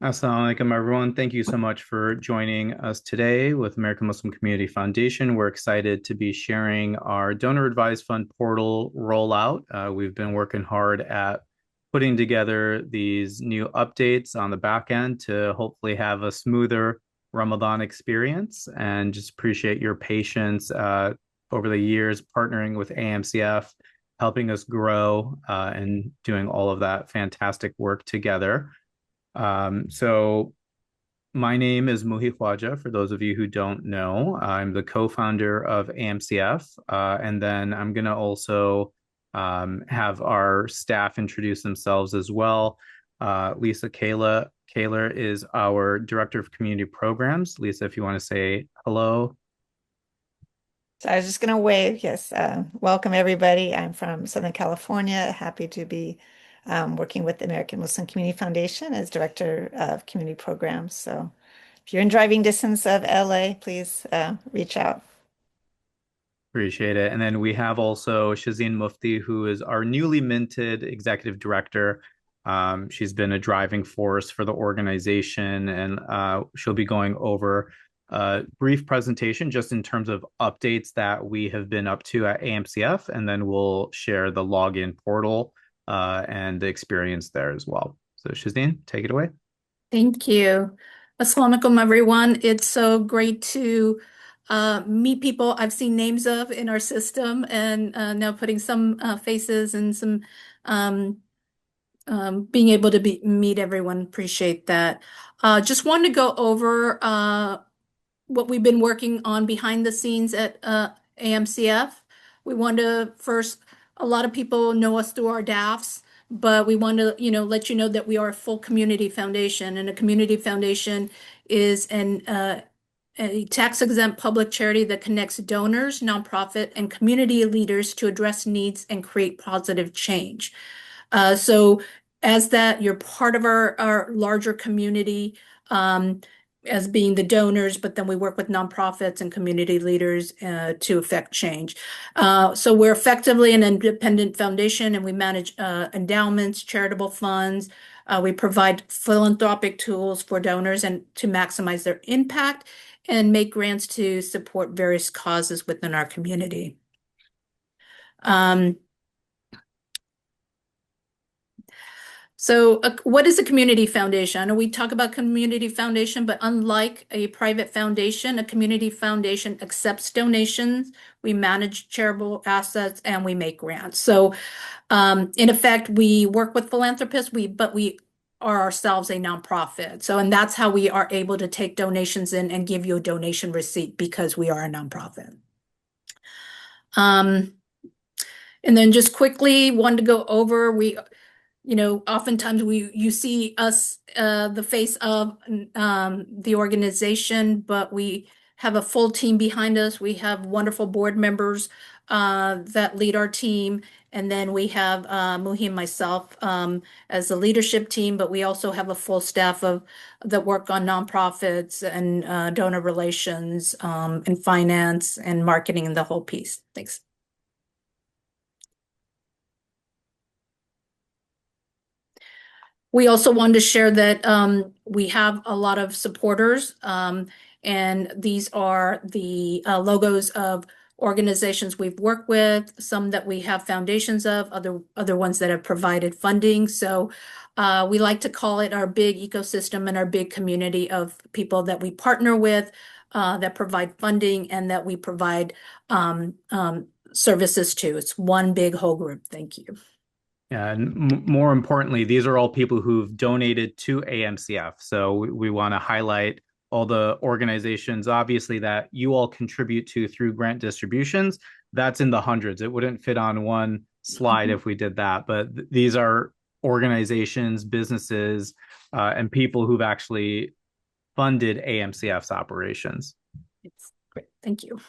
Assalamu alaikum, everyone. Thank you so much for joining us today with American Muslim Community Foundation. We're excited to be sharing our donor advised fund portal rollout. We've been working hard at putting together these new updates on the back end to hopefully have a smoother Ramadan experience, and just appreciate your patience over the years partnering with AMCF, helping us grow and doing all of that fantastic work together. So my name is Muhi Khwaja. For those of you who don't know, I'm the co-founder of AMCF, and then I'm going to also have our staff introduce themselves as well. Lisa Kahler is our Director of Community Programs. Lisa, if you want to say hello. So I was just going to wave. Yes. Welcome, everybody. I'm from Southern California. Happy to be working with the American Muslim Community Foundation as Director of Community Programs. So if you're in driving distance of LA, please reach out. Appreciate it. And then we have also Shazeen Mufti, who is our newly minted executive director. She's been a driving force for the organization, and she'll be going over a brief presentation just in terms of updates that we have been up to at AMCF, and then we'll share the login portal and the experience there as well. So, Shazeen, take it away. Thank you. Assalamu alaikum, everyone. It's so great to meet people I've seen names of in our system and now putting some faces and some um, being able to meet everyone. Appreciate that. Just wanted to go over what we've been working on behind the scenes at AMCF. We want to first, a lot of people know us through our DAFs, but we want to, let you know that we are a full community foundation, and a community foundation is a tax-exempt public charity that connects donors, nonprofit, and community leaders to address needs and create positive change. So as that, you're part of our larger community. As being the donors, but then we work with nonprofits and community leaders to affect change. So we're effectively an independent foundation, and we manage endowments, charitable funds. We provide philanthropic tools for donors and to maximize their impact and make grants to support various causes within our community. So what is a community foundation? I know we talk about community foundation, but unlike a private foundation, a community foundation accepts donations, we manage charitable assets, and we make grants. So in effect, we work with philanthropists, but we are ourselves a nonprofit. So, and that's how we are able to take donations in and give you a donation receipt because we are a nonprofit. And then just quickly wanted to go over, oftentimes you see us, the face of the organization, but we have a full team behind us. We have wonderful board members that lead our team. And then we have Muhi and myself as the leadership team, but we also have a full staff that work on nonprofits and donor relations and finance and marketing and the whole piece. Thanks. We also wanted to share that we have a lot of supporters, and these are the logos of organizations we've worked with, some that we have foundations of, other ones that have provided funding. So we like to call it our big ecosystem and our big community of people that we partner with, that provide funding, and that we provide services to. It's one big whole group. Thank you. And more importantly, these are all people who've donated to AMCF. So we want to highlight all the organizations, obviously, that you all contribute to through grant distributions. That's in the hundreds. It wouldn't fit on one slide if we did that. But these are organizations, businesses, and people who've actually funded AMCF's operations. It's great. Thank you.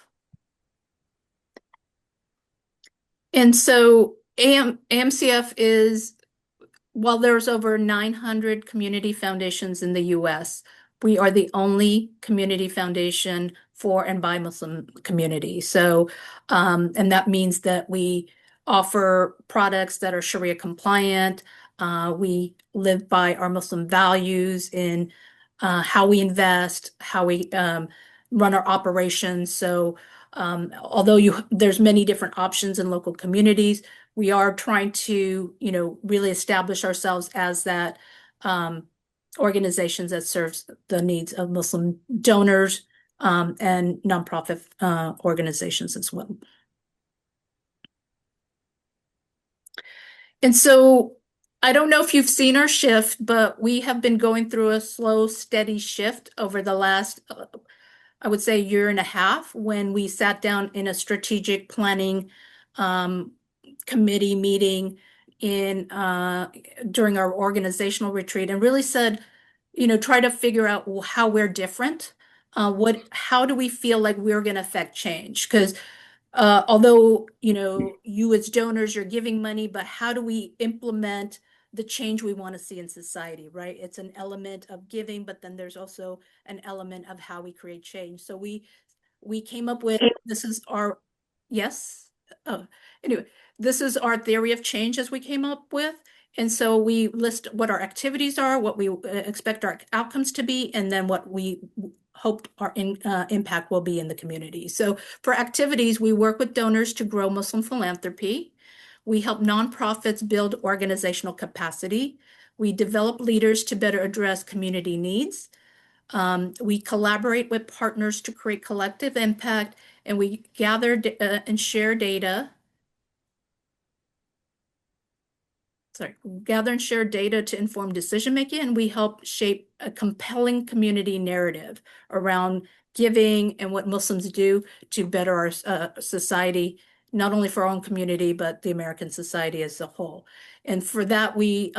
And so AMCF is, while there's over 900 community foundations in the US, we are the only community foundation for and by Muslim community. So, and that means that we offer products that are Sharia compliant. We live by our Muslim values in how we invest, how we run our operations. So although there's many different options in local communities, we are trying to, really establish ourselves as that organizations that serves the needs of Muslim donors and nonprofit organizations as well. And so I don't know if you've seen our shift, but we have been going through a slow, steady shift over the last, I would say, year and a half, when we sat down in a strategic planning committee meeting during our organizational retreat, and really said, try to figure out how we're different. How do we feel like we're going to affect change? Because although, you as donors, you're giving money, but how do we implement the change we want to see in society, right? It's an element of giving, but then there's also an element of how we create change. So we came up with, yes? Oh, anyway, this is our theory of change as we came up with. And so we list what our activities are, what we expect our outcomes to be, and then what we hoped our impact will be in the community. So for activities, we work with donors to grow Muslim philanthropy. We help nonprofits build organizational capacity. We develop leaders to better address community needs. We collaborate with partners to create collective impact, and we gather and share data. Gather and share data to inform decision-making, and we help shape a compelling community narrative around giving and what Muslims do to better our society, not only for our own community, but the American society as a whole. And for that, we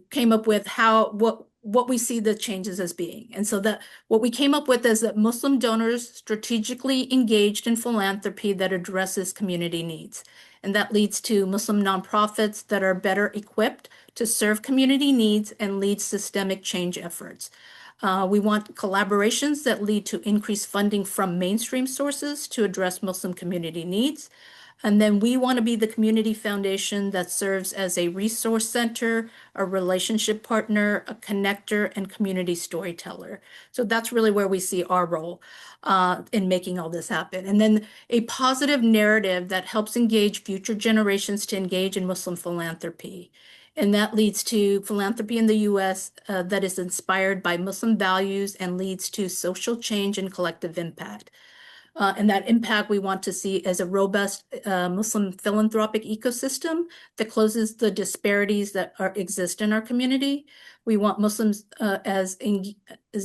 came up with what we see the changes as being. And so that what we came up with is that Muslim donors strategically engaged in philanthropy that addresses community needs. And that leads to Muslim nonprofits that are better equipped to serve community needs and lead systemic change efforts. We want collaborations that lead to increased funding from mainstream sources to address Muslim community needs. And then we want to be the community foundation that serves as a resource center, a relationship partner, a connector, and community storyteller. So that's really where we see our role in making all this happen. And then a positive narrative that helps engage future generations to engage in Muslim philanthropy. And that leads to philanthropy in the U.S. That is inspired by Muslim values and leads to social change and collective impact. And that impact we want to see as a robust Muslim philanthropic ecosystem that closes the disparities that exist in our community. We want Muslims as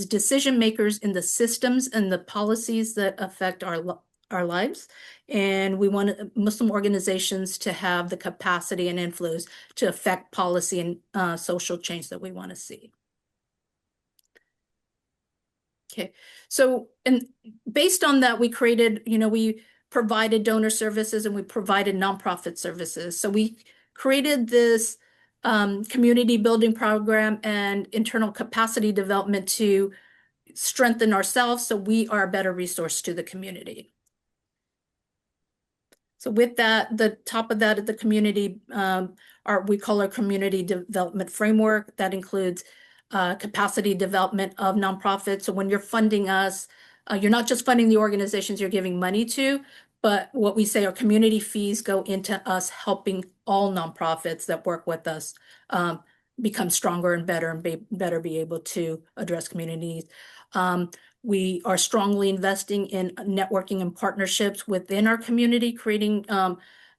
decision makers in the systems and the policies that affect our lives. And we want Muslim organizations to have the capacity and influence to affect policy and social change that we want to see. Okay, so and based on that, we created, we provided donor services and we provided nonprofit services. So we created this community building program and internal capacity development to strengthen ourselves so we are a better resource to the community. So with that, the top of that at the community, we call our community development framework. That includes capacity development of nonprofits. So when you're funding us, you're not just funding the organizations you're giving money to, but what we say our community fees go into us helping all nonprofits that work with us become stronger and better be able to address community needs. We are strongly investing in networking and partnerships within our community, creating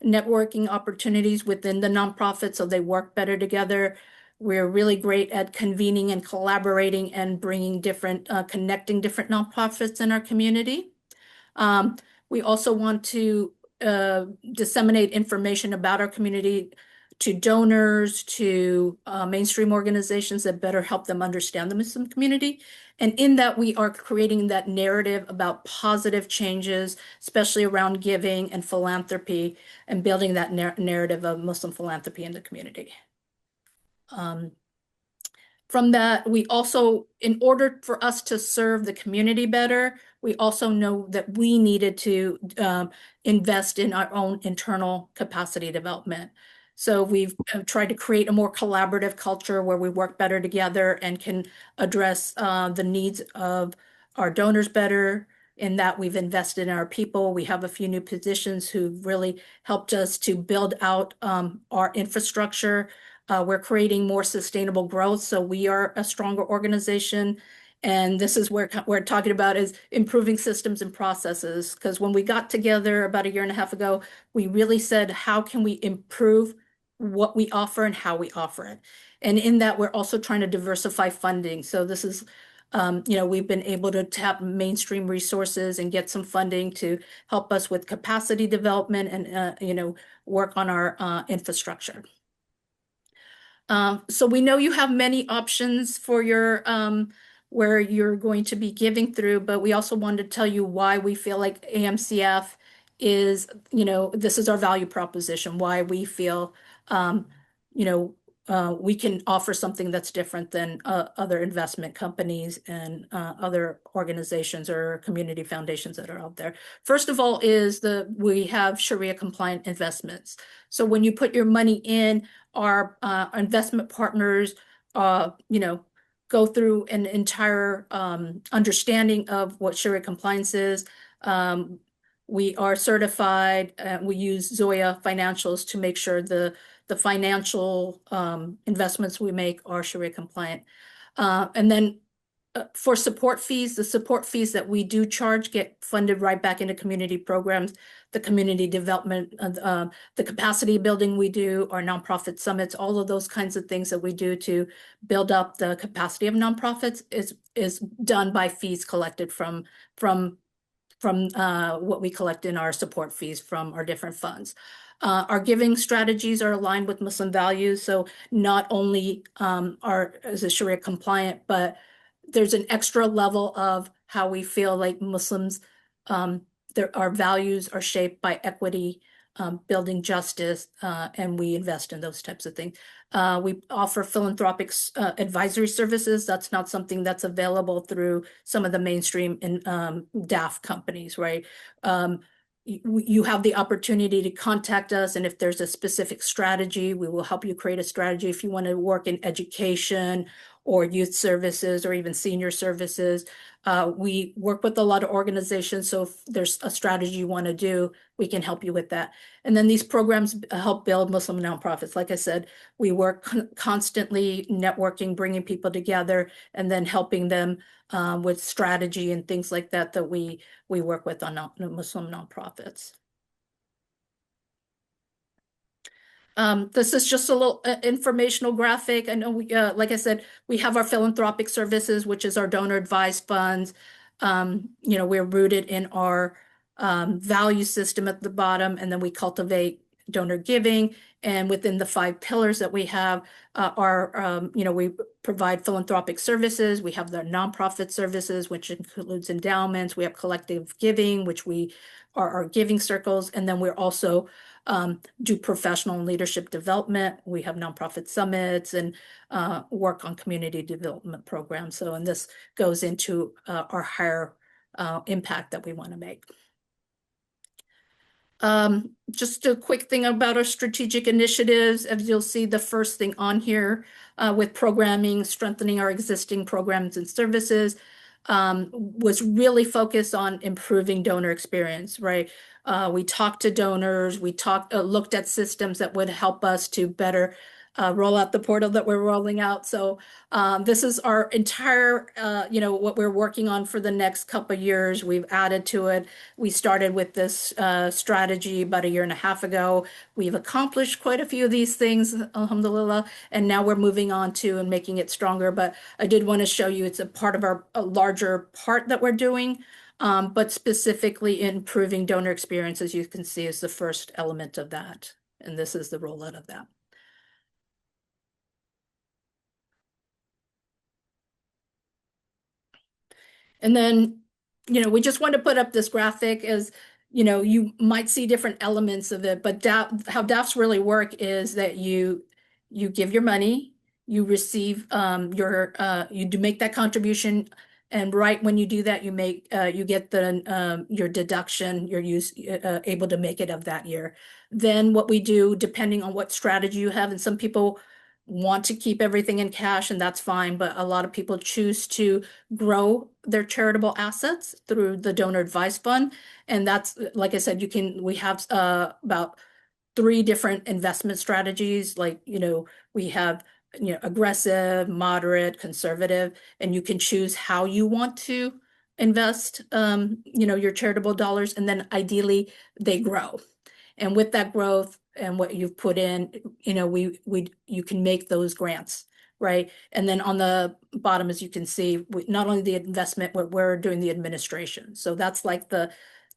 networking opportunities within the nonprofit so they work better together. We're really great at convening and collaborating and bringing connecting different nonprofits in our community. We also want to disseminate information about our community to donors, to mainstream organizations that better help them understand the Muslim community. And in that, we are creating that narrative about positive changes, especially around giving and philanthropy, and building that narrative of Muslim philanthropy in the community. From that, we also, in order for us to serve the community better, we also know that we needed to invest in our own internal capacity development. So we've tried to create a more collaborative culture where we work better together and can address the needs of our donors better. In that, we've invested in our people. We have a few new positions who've really helped us to build out our infrastructure. We're creating more sustainable growth, so we are a stronger organization. And this is where we're talking about is improving systems and processes. Because when we got together about a year and a half ago, we really said, how can we improve what we offer and how we offer it? And in that, we're also trying to diversify funding. So this is, we've been able to tap mainstream resources and get some funding to help us with capacity development and, work on our infrastructure. So we know you have many options for your where you're going to be giving through, but we also wanted to tell you why we feel like AMCF is, this is our value proposition, why we feel, we can offer something that's different than other investment companies and other organizations or community foundations that are out there. First of all is we have Sharia compliant investments. So when you put your money in, our investment partners, go through an entire understanding of what Sharia compliance is. We are certified. We use Zoya financials to make sure the financial investments we make are Sharia compliant. And then for support fees, the support fees that we do charge get funded right back into community programs, the community development, the capacity building we do, our nonprofit summits, all of those kinds of things that we do to build up the capacity of nonprofits is done by fees collected from what we collect in our support fees from our different funds. Our giving strategies are aligned with Muslim values. So not only is it Sharia compliant, but there's an extra level of how we feel like Muslims, our values are shaped by equity, building justice, and we invest in those types of things. We offer philanthropic advisory services. That's not something that's available through some of the mainstream DAF companies, right? You have the opportunity to contact us, and if there's a specific strategy, we will help you create a strategy. If you want to work in education or youth services or even senior services, we work with a lot of organizations. So if there's a strategy you want to do, we can help you with that. And then these programs help build Muslim nonprofits. Like I said, we work constantly networking, bringing people together, and then helping them with strategy and things like that we work with on Muslim nonprofits. This is just a little informational graphic. I know like I said, we have our philanthropic services, which is our donor advised funds. We're rooted in our value system at the bottom, and then we cultivate donor giving. And within the 5 pillars that we have, we provide philanthropic services. We have the nonprofit services, which includes endowments. We have collective giving, which we are our giving circles. And then we're also do professional and leadership development. We have nonprofit summits and work on community development programs. And this goes into our higher impact that we want to make. Just a quick thing about our strategic initiatives. As you'll see, the first thing on here with programming, strengthening our existing programs and services, was really focused on improving donor experience, right? We talked to donors, we looked at systems that would help us to better roll out the portal that we're rolling out. So this is our entire, what we're working on for the next couple of years. We've added to it. We started with this strategy about a year and a half ago. We've accomplished quite a few of these things, alhamdulillah, and now we're moving on to and making it stronger. But I did want to show you it's a part of a larger part that we're doing, but specifically improving donor experience, as you can see, is the first element of that. And this is the rollout of that. And then, we just want to put up this graphic as, you might see different elements of it, but how DAFs really work is that you give your money, you receive you do make that contribution, and right when you do that, you get your deduction you're able to make it of that year. Then what we do, depending on what strategy you have, and some people want to keep everything in cash, and that's fine, but a lot of people choose to grow their charitable assets through the donor advice fund. And that's, like I said, we have about 3 different investment strategies. Like, we have, aggressive, moderate, conservative, and you can choose how you want to invest, your charitable dollars, and then ideally they grow. And with that growth and what you've put in, you can make those grants, right? And then on the bottom, as you can see, not only the investment, but we're doing the administration. So that's like the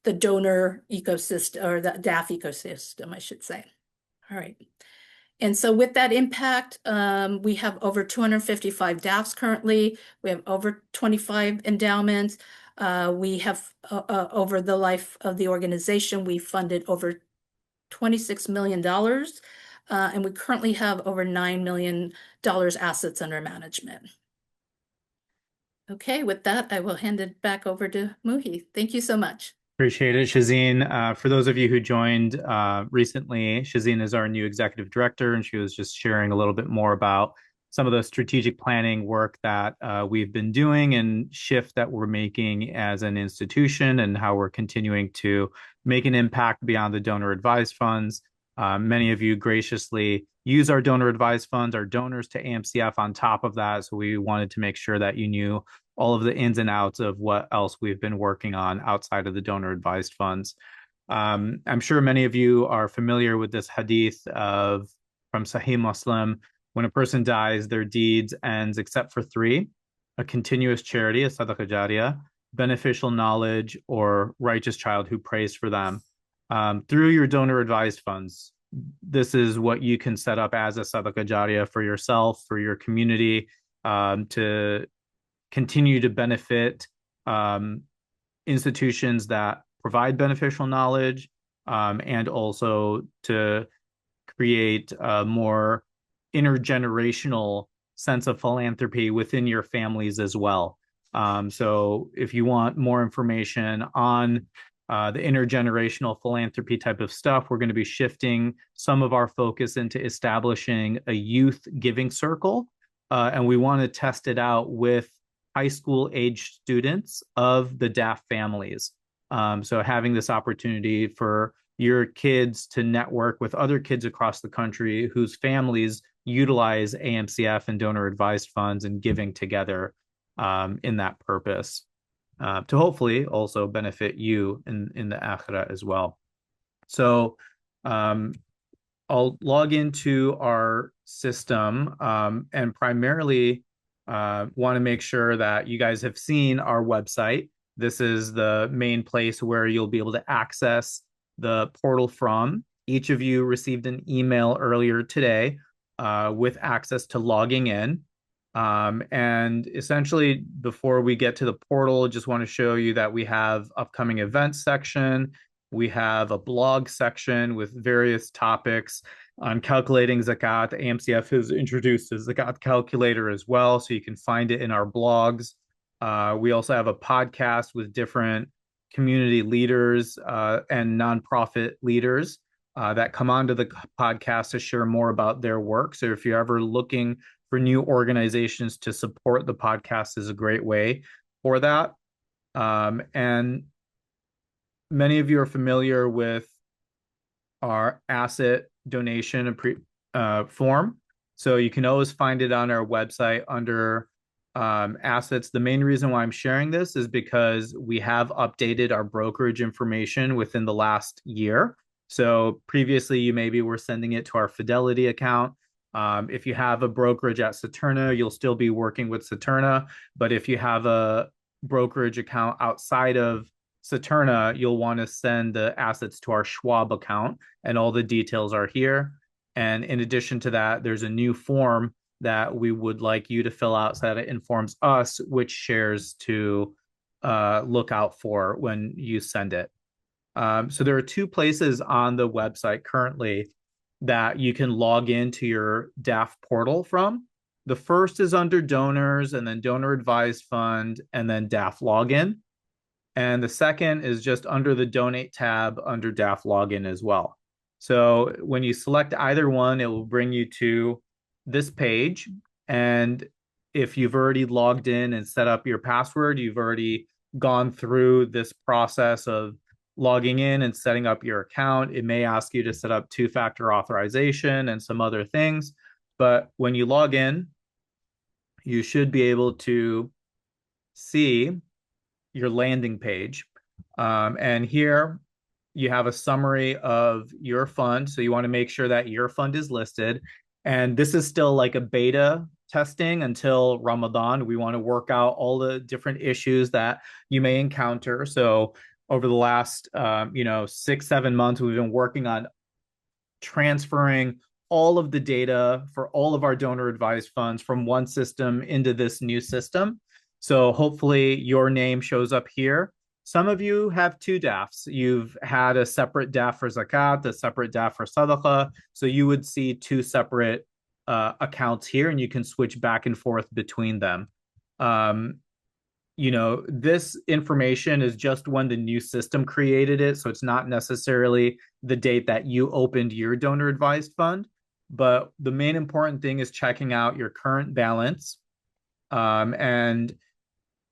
donor ecosystem, or the DAF ecosystem, I should say. All right. And so with that impact, we have over 255 DAFs currently. We have over 25 endowments. We have, over the life of the organization, we funded over $26 million. And we currently have over $9 million assets under management. Okay, with that, I will hand it back over to Muhi. Thank you so much. Appreciate it, Shazeen. For those of you who joined recently, Shazeen is our new executive director, and she was just sharing a little bit more about some of the strategic planning work that we've been doing and shift that we're making as an institution, and how we're continuing to make an impact beyond the donor advised funds. Many of you graciously use our donor advised funds, our donors to AMCF on top of that. So we wanted to make sure that you knew all of the ins and outs of what else we've been working on outside of the donor advised funds. I'm sure many of you are familiar with this hadith from Sahih Muslim: when a person dies, their deeds ends except for 3: a continuous charity, a Sadaqah Jariyah, beneficial knowledge, or righteous child who prays for them. Through your donor advised funds, this is what you can set up as a Sadaqah Jariyah for yourself, for your community, to continue to benefit institutions that provide beneficial knowledge, and also to create a more intergenerational sense of philanthropy within your families as well. So if you want more information on the intergenerational philanthropy type of stuff, we're going to be shifting some of our focus into establishing a youth giving circle. And we want to test it out with high school age students of the DAF families. So having this opportunity for your kids to network with other kids across the country whose families utilize AMCF and donor advised funds, and giving together in that purpose, to hopefully also benefit you in the akhirah as well. So I'll log into our system, and primarily want to make sure that you guys have seen our website. This is the main place where you'll be able to access the portal from. Each of you received an email earlier today with access to logging in. And essentially, before we get to the portal, just want to show you that we have upcoming events section. We have a blog section with various topics on calculating Zakat. AMCF has introduced a Zakat calculator as well, so you can find it in our blogs. We also have a podcast with different community leaders and nonprofit leaders that come onto the podcast to share more about their work. So if you're ever looking for new organizations to support, the podcast is a great way for that. And many of you are familiar with our asset donation form. So you can always find it on our website under assets. The main reason why I'm sharing this is because we have updated our brokerage information within the last year. So previously, you maybe were sending it to our Fidelity account. If you have a brokerage at Saturna, you'll still be working with Saturna. But if you have a brokerage account outside of Saturna, you'll want to send the assets to our Schwab account, and all the details are here. And in addition to that, there's a new form that we would like you to fill out so that it informs us which shares to look out for when you send it. So there are 2 places on the website currently that you can log into your DAF portal from. The first is under donors and then donor advised fund and then DAF login. And the second is just under the donate tab under DAF login as well. So when you select either one, it will bring you to this page. And if you've already logged in and set up your password, you've already gone through this process of logging in and setting up your account. It may ask you to set up two-factor authorization and some other things. But when you log in, you should be able to see your landing page. And here you have a summary of your fund. So you want to make sure that your fund is listed. And this is still like a beta testing until Ramadan. We want to work out all the different issues that you may encounter. So over the last 6-7 months, we've been working on transferring all of the data for all of our donor advised funds from one system into this new system. So hopefully your name shows up here. Some of you have two DAFs. You've had a separate DAF for Zakat, a separate DAF for Sadaqah. So you would see two separate accounts here, and you can switch back and forth between them. This information is just when the new system created it. So it's not necessarily the date that you opened your donor advised fund. But the main important thing is checking out your current balance. And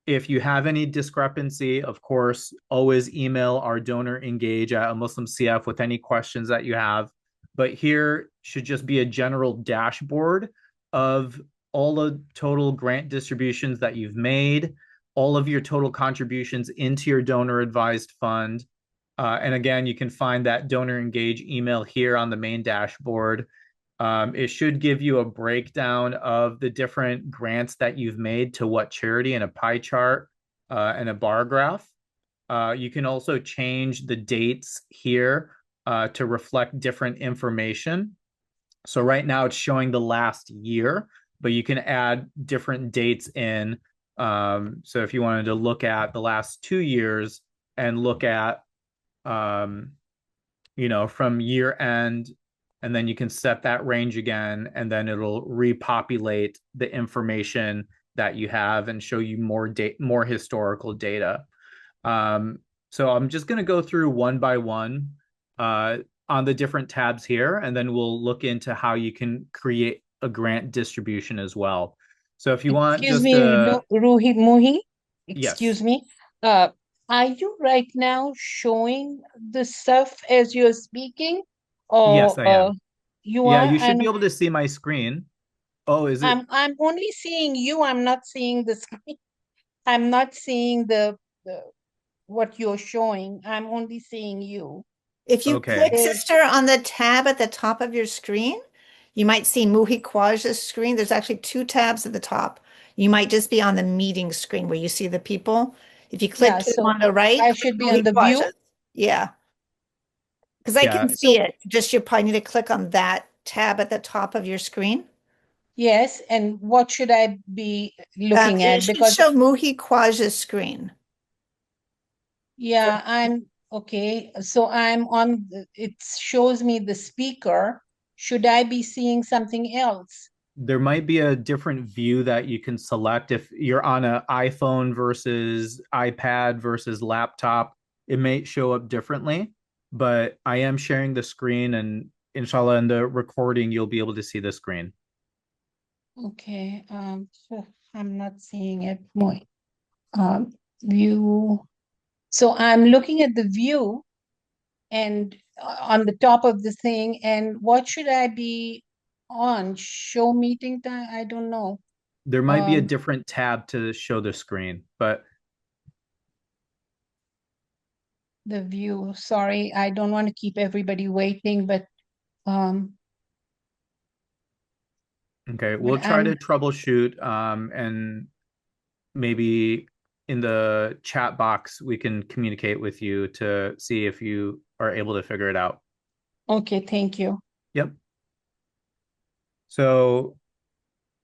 if you have any discrepancy, of course, always email our donor engage at Muslim CF with any questions that you have. But here should just be a general dashboard of all the total grant distributions that you've made, all of your total contributions into your donor advised fund. And again, you can find that donor engage email here on the main dashboard. It should give you a breakdown of the different grants that you've made to what charity in a pie chart and a bar graph. You can also change the dates here to reflect different information. So right now it's showing the last year, but you can add different dates in. So if you wanted to look at the last 2 years and look at, from year end, and then you can set that range again, and then it'll repopulate the information that you have and show you more historical data. So I'm just going to go through one by one on the different tabs here, and then we'll look into how you can create a grant distribution as well. So if you want Excuse just me, Muhi, yes. excuse me. Are you right now showing the stuff as you're speaking? Yes, Or I am. you Yeah, are? you should be able to see my screen. Oh, is it? I'm only seeing you. I'm not seeing the screen. I'm not seeing the what you're showing. I'm only seeing you. If you Okay. click, sister, on the tab at the top of your screen, you might see Muhi Khwaja's screen. There's actually two tabs at the top. You might just be on the meeting screen where you see the people. If you click Yeah, to so on the right, I click should be Muhi on the view. Khwaja's. Yeah. Because I Yeah. can see it. Just you probably need to click on that tab at the top of your screen. Yes, and what should I be looking It at? should Because show Muhi Khwaja's screen. yeah, I'm okay. So I'm on, it shows me the speaker. Should I be seeing something else? There might be a different view that you can select if you're on an iPhone versus iPad versus laptop. It may show up differently, but I am sharing the screen, and inshallah in the recording you'll be able to see the screen. Okay, so I'm not seeing it more. View. So I'm looking at the view and on the top of the thing, and what should I be on? Show meeting time? I don't know. There might be a different tab to show the screen, but the view. Sorry, I don't want to keep everybody waiting, but okay, we'll try to troubleshoot and maybe in the chat box we can communicate with you to see if you are able to figure it out. Okay, thank you. Yep. So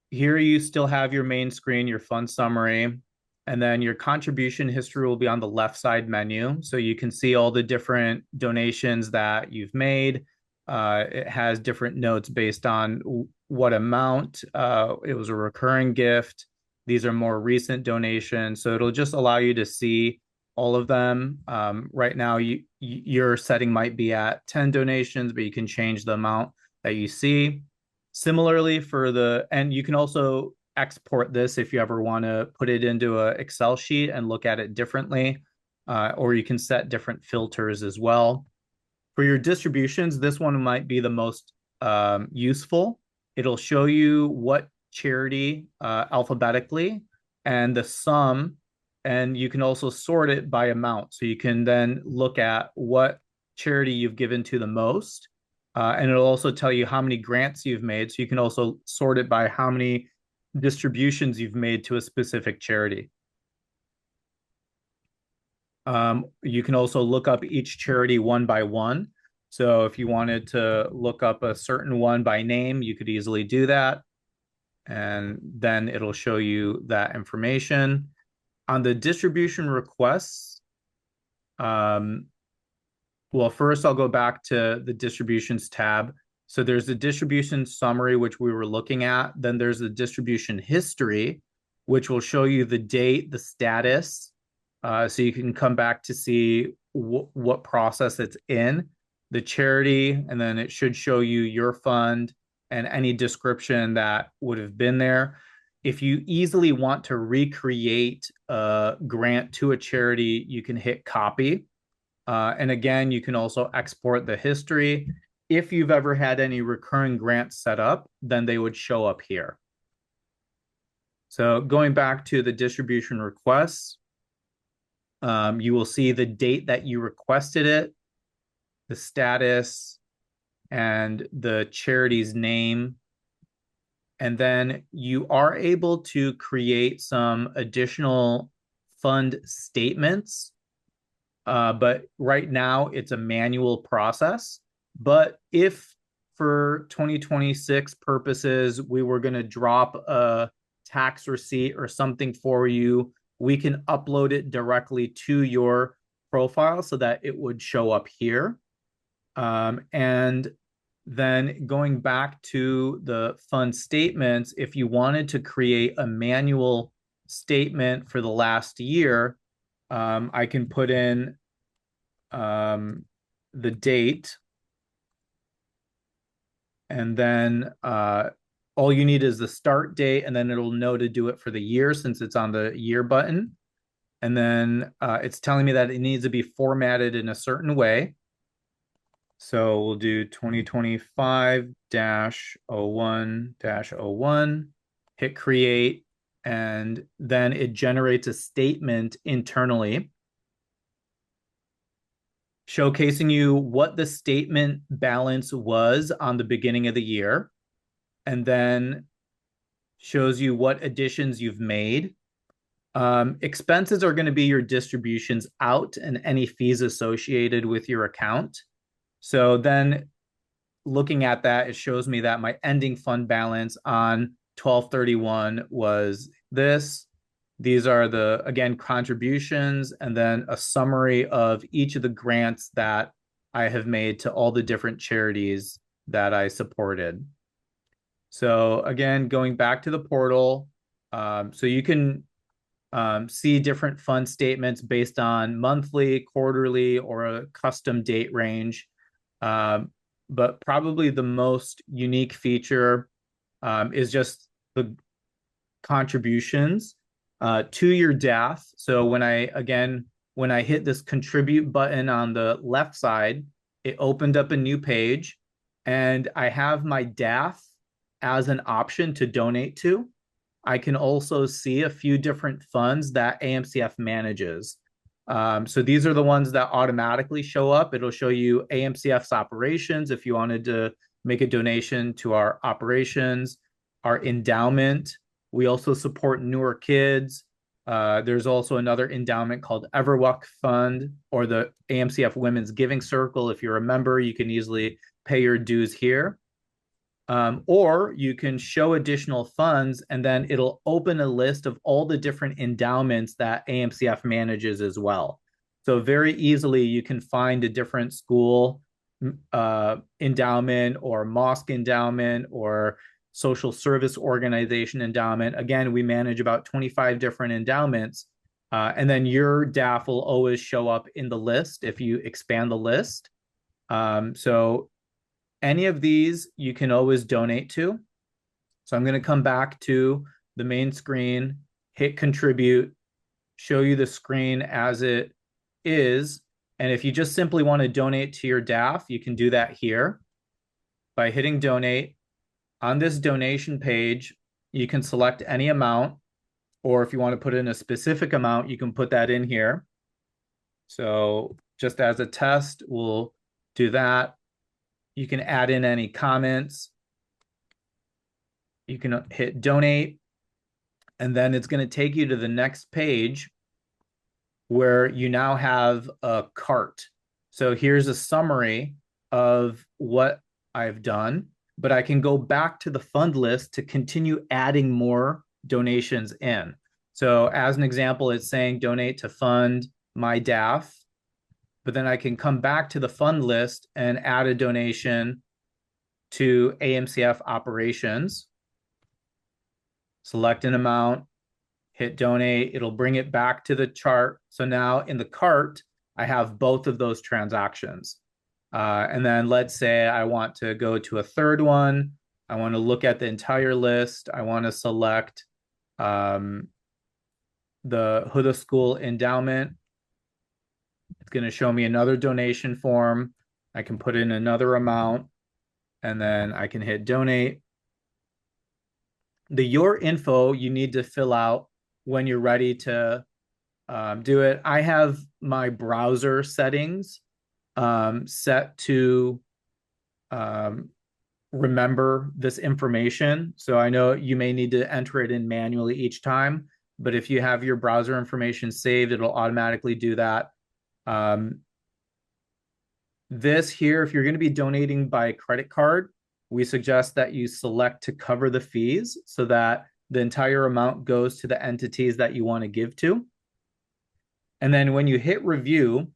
here you still have your main screen, your fund summary, and then your contribution history will be on the left side menu. So you can see all the different donations that you've made. It has different notes based on what amount. It was a recurring gift. These are more recent donations. So it'll just allow you to see all of them. Right now, your setting might be at 10 donations, but you can change the amount that you see. Similarly and you can also export this if you ever want to put it into an Excel sheet and look at it differently, or you can set different filters as well. For your distributions, this one might be the most useful. It'll show you what charity alphabetically and the sum, and you can also sort it by amount. So you can then look at what charity you've given to the most, and it'll also tell you how many grants you've made. So you can also sort it by how many distributions you've made to a specific charity. You can also look up each charity one by one. So if you wanted to look up a certain one by name, you could easily do that. And then it'll show you that information. On the distribution requests, well, first I'll go back to the distributions tab. So there's the distribution summary, which we were looking at. Then there's the distribution history, which will show you the date, the status. So you can come back to see what process it's in, the charity, and then it should show you your fund and any description that would have been there. If you easily want to recreate a grant to a charity, you can hit copy. And again, you can also export the history. If you've ever had any recurring grants set up, then they would show up here. So going back to the distribution requests, you will see the date that you requested it, the status, and the charity's name. And then you are able to create some additional fund statements. But right now it's a manual process. But if for 2026 purposes, we were going to drop a tax receipt or something for you, we can upload it directly to your profile so that it would show up here. And then going back to the fund statements, if you wanted to create a manual statement for the last year, I can put in the date, and then all you need is the start date, and then it'll know to do it for the year since it's on the year button. And then it's telling me that it needs to be formatted in a certain way. So we'll do 2025-01-01, hit create, and then it generates a statement internally showcasing you what the statement balance was on the beginning of the year, and then shows you what additions you've made. Expenses are going to be your distributions out and any fees associated with your account. So then looking at that, it shows me that my ending fund balance on 12/31 was this. These are the, again, contributions, and then a summary of each of the grants that I have made to all the different charities that I supported. So again, going back to the portal, so you can see different fund statements based on monthly, quarterly, or a custom date range. But probably the most unique feature is just the contributions to your DAF. So when I hit this contribute button on the left side, it opened up a new page, and I have my DAF as an option to donate to. I can also see a few different funds that AMCF manages. So these are the ones that automatically show up. It'll show you AMCF's operations if you wanted to make a donation to our operations, our endowment. We also support newer kids. There's also another endowment called Waqf Fund, or the AMCF Women's Giving Circle. If you're a member, you can easily pay your dues here. Or you can show additional funds, and then it'll open a list of all the different endowments that AMCF manages as well. So very easily you can find a different school endowment or mosque endowment or social service organization endowment. Again, we manage about 25 different endowments. And then your DAF will always show up in the list if you expand the list. So any of these you can always donate to. So I'm going to come back to the main screen, hit contribute, show you the screen as it is. And if you just simply want to donate to your DAF, you can do that here by hitting donate. On this donation page, you can select any amount, or if you want to put in a specific amount, you can put that in here. So just as a test, we'll do that. You can add in any comments. You can hit donate, and then it's going to take you to the next page where you now have a cart. So here's a summary of what I've done, but I can go back to the fund list to continue adding more donations in. So as an example, it's saying donate to fund my DAF, but then I can come back to the fund list and add a donation to AMCF operations, select an amount, hit donate, it'll bring it back to the chart. So now in the cart, I have both of those transactions. And then let's say I want to go to a third one. I want to look at the entire list. I want to select the Huda School endowment. It's going to show me another donation form. I can put in another amount, and then I can hit donate. The your info you need to fill out when you're ready to do it. I have my browser settings set to remember this information. So I know you may need to enter it in manually each time, but if you have your browser information saved, it'll automatically do that. This here, if you're going to be donating by credit card, we suggest that you select to cover the fees so that the entire amount goes to the entities that you want to give to. And then when you hit review,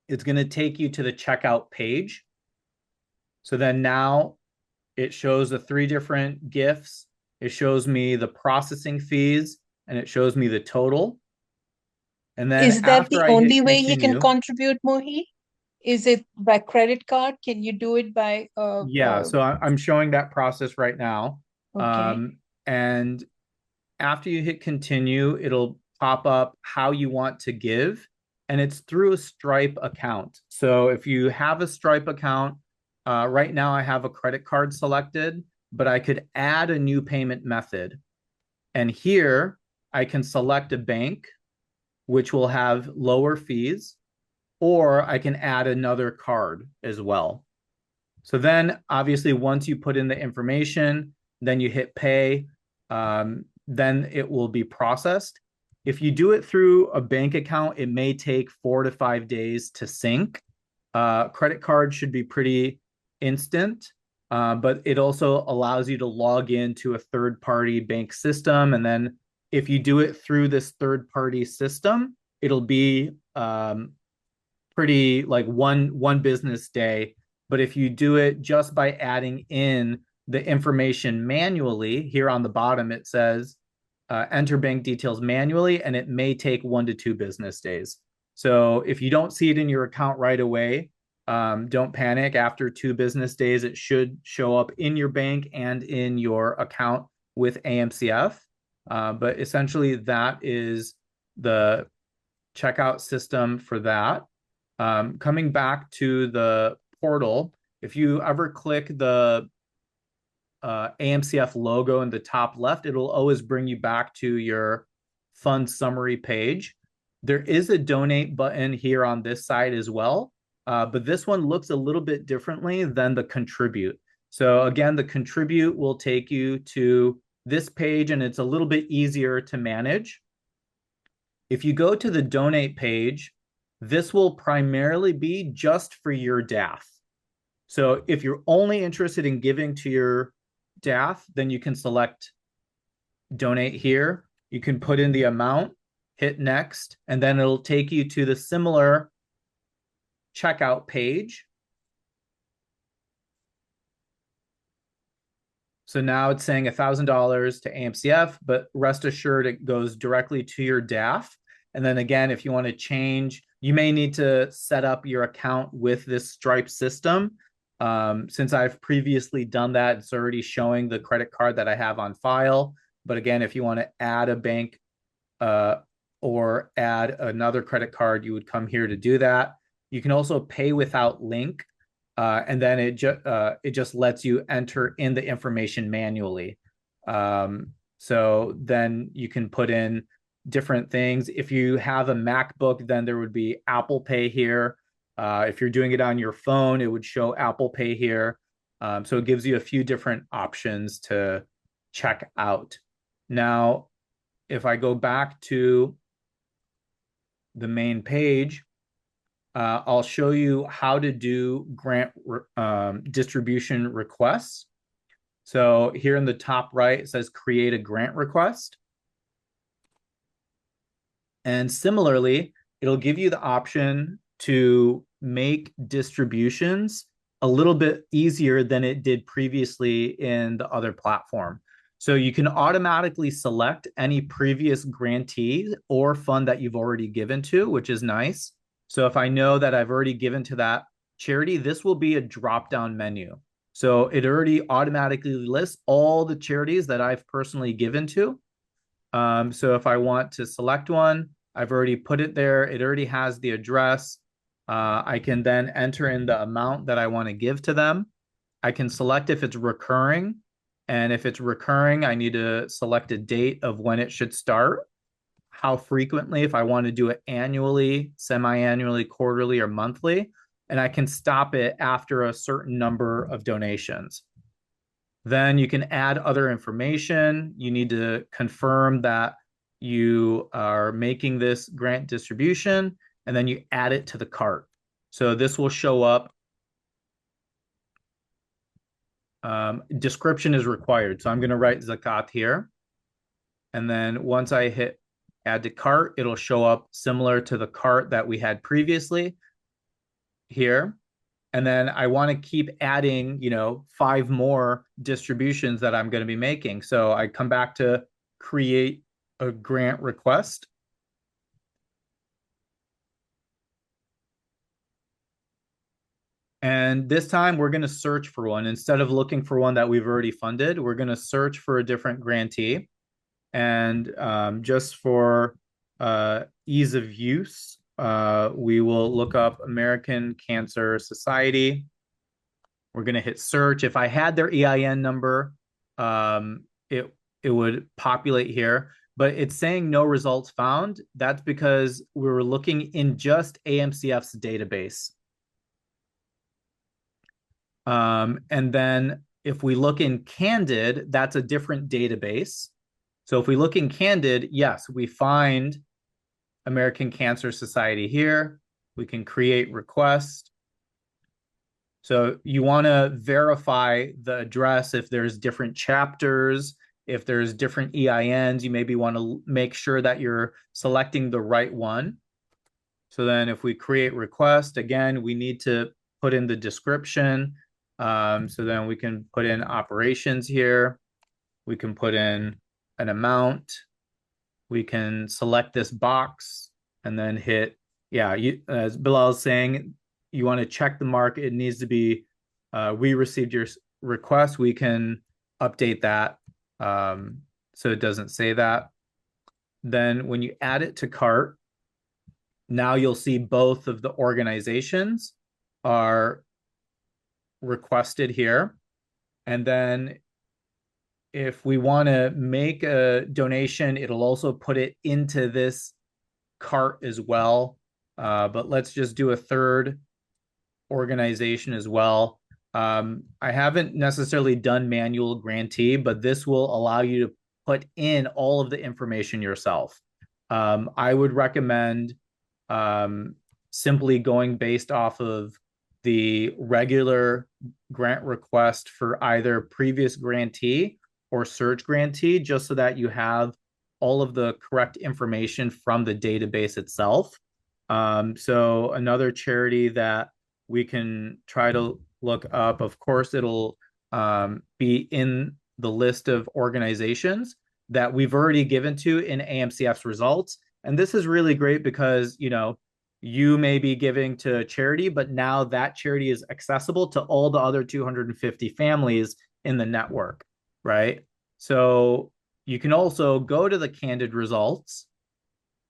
it's going to take you to the checkout page. So then now it shows the 3 different gifts. It shows me the processing fees, and it shows me the total. And then Is that after the I hit only way you can continue, contribute, Muhi? Is it by credit card? Can you do it by yeah, so I'm showing that process right now. okay. And after you hit continue, it'll pop up how you want to give, and it's through a Stripe account. So if you have a Stripe account, right now I have a credit card selected, but I could add a new payment method. And here I can select a bank, which will have lower fees, or I can add another card as well. So then obviously once you put in the information, then you hit pay, then it will be processed. If you do it through a bank account, it may take 4 to 5 days to sync. Credit card should be pretty instant, but it also allows you to log into a third-party bank system. And then if you do it through this third-party system, it'll be pretty like one business day. But if you do it just by adding in the information manually, here on the bottom it says enter bank details manually, and it may take 1 to 2 business days. So if you don't see it in your account right away, don't panic. After 2 business days, it should show up in your bank and in your account with AMCF. But essentially, that is the checkout system for that. Coming back to the portal, if you ever click the AMCF logo in the top left, it'll always bring you back to your fund summary page. There is a donate button here on this side as well, but this one looks a little bit differently than the contribute. So again, the contribute will take you to this page, and it's a little bit easier to manage. If you go to the donate page, this will primarily be just for your DAF. So if you're only interested in giving to your DAF, then you can select donate here. You can put in the amount, hit next, and then it'll take you to the similar checkout page. So now it's saying $1,000 to AMCF, but rest assured it goes directly to your DAF. And then again, if you want to change, you may need to set up your account with this Stripe system. Since I've previously done that, it's already showing the credit card that I have on file. But again, if you want to add a bank or add another credit card, you would come here to do that. You can also pay without link. And then it just lets you enter in the information manually. So then you can put in different things. If you have a MacBook, then there would be Apple Pay here. If you're doing it on your phone, it would show Apple Pay here. So it gives you a few different options to check out. Now, if I go back to the main page, I'll show you how to do grant distribution requests. So here in the top right, it says create a grant request. And similarly, it'll give you the option to make distributions a little bit easier than it did previously in the other platform. So you can automatically select any previous grantee or fund that you've already given to, which is nice. So if I know that I've already given to that charity, this will be a drop-down menu. So it already automatically lists all the charities that I've personally given to. So if I want to select one, I've already put it there. It already has the address. I can then enter in the amount that I want to give to them. I can select if it's recurring. And if it's recurring, I need to select a date of when it should start. How frequently, if I want to do it annually, semi-annually, quarterly, or monthly, and I can stop it after a certain number of donations. Then you can add other information. You need to confirm that you are making this grant distribution, and then you add it to the cart. So this will show up. Description is required. So I'm going to write Zakat here. And then once I hit add to cart, it'll show up similar to the cart that we had previously here. And then I want to keep adding, 5 more distributions that I'm going to be making. So I come back to create a grant request. And this time we're going to search for one. Instead of looking for one that we've already funded, we're going to search for a different grantee. And just for ease of use, we will look up American Cancer Society. We're going to hit search. If I had their EIN number, it would populate here, but it's saying no results found. That's because we were looking in just AMCF's database. And then if we look in Candid, that's a different database. So if we look in Candid, yes, we find American Cancer Society here. We can create request. So you want to verify the address if there's different chapters, if there's different EINs, you maybe want to make sure that you're selecting the right one. So then if we create request, again, we need to put in the description. So then we can put in operations here. We can put in an amount. We can select this box and then hit, as Bilal is saying, you want to check the mark. It needs to be, we received your request. We can update that so it doesn't say that. Then when you add it to cart, now you'll see both of the organizations are requested here. And then if we want to make a donation, it'll also put it into this cart as well. But let's just do a third organization as well. I haven't necessarily done manual grantee, but this will allow you to put in all of the information yourself. I would recommend simply going based off of the regular grant request for either previous grantee or search grantee, just so that you have all of the correct information from the database itself. So another charity that we can try to look up, of course, it'll be in the list of organizations that we've already given to in AMCF's results. And this is really great because, you may be giving to a charity, but now that charity is accessible to all the other 250 families in the network, right? So you can also go to the Candid results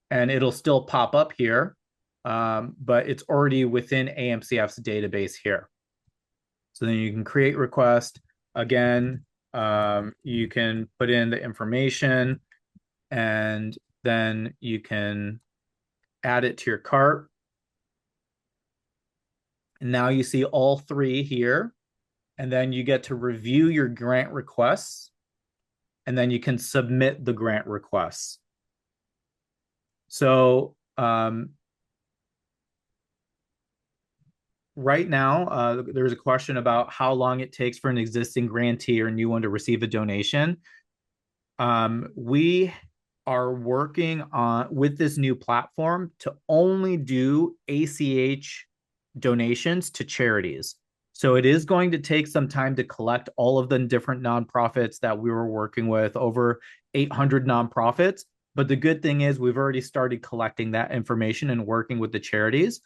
and it'll still pop up here, but it's already within AMCF's database here. So then you can create request. Again, you can put in the information and then you can add it to your cart. And now you see all three here. And then you get to review your grant requests. And then you can submit the grant requests. So right now, there's a question about how long it takes for an existing grantee or new one to receive a donation. We are working with this new platform to only do ACH donations to charities. So it is going to take some time to collect all of the different nonprofits that we were working with, over 800 nonprofits. But the good thing is we've already started collecting that information and working with the charities.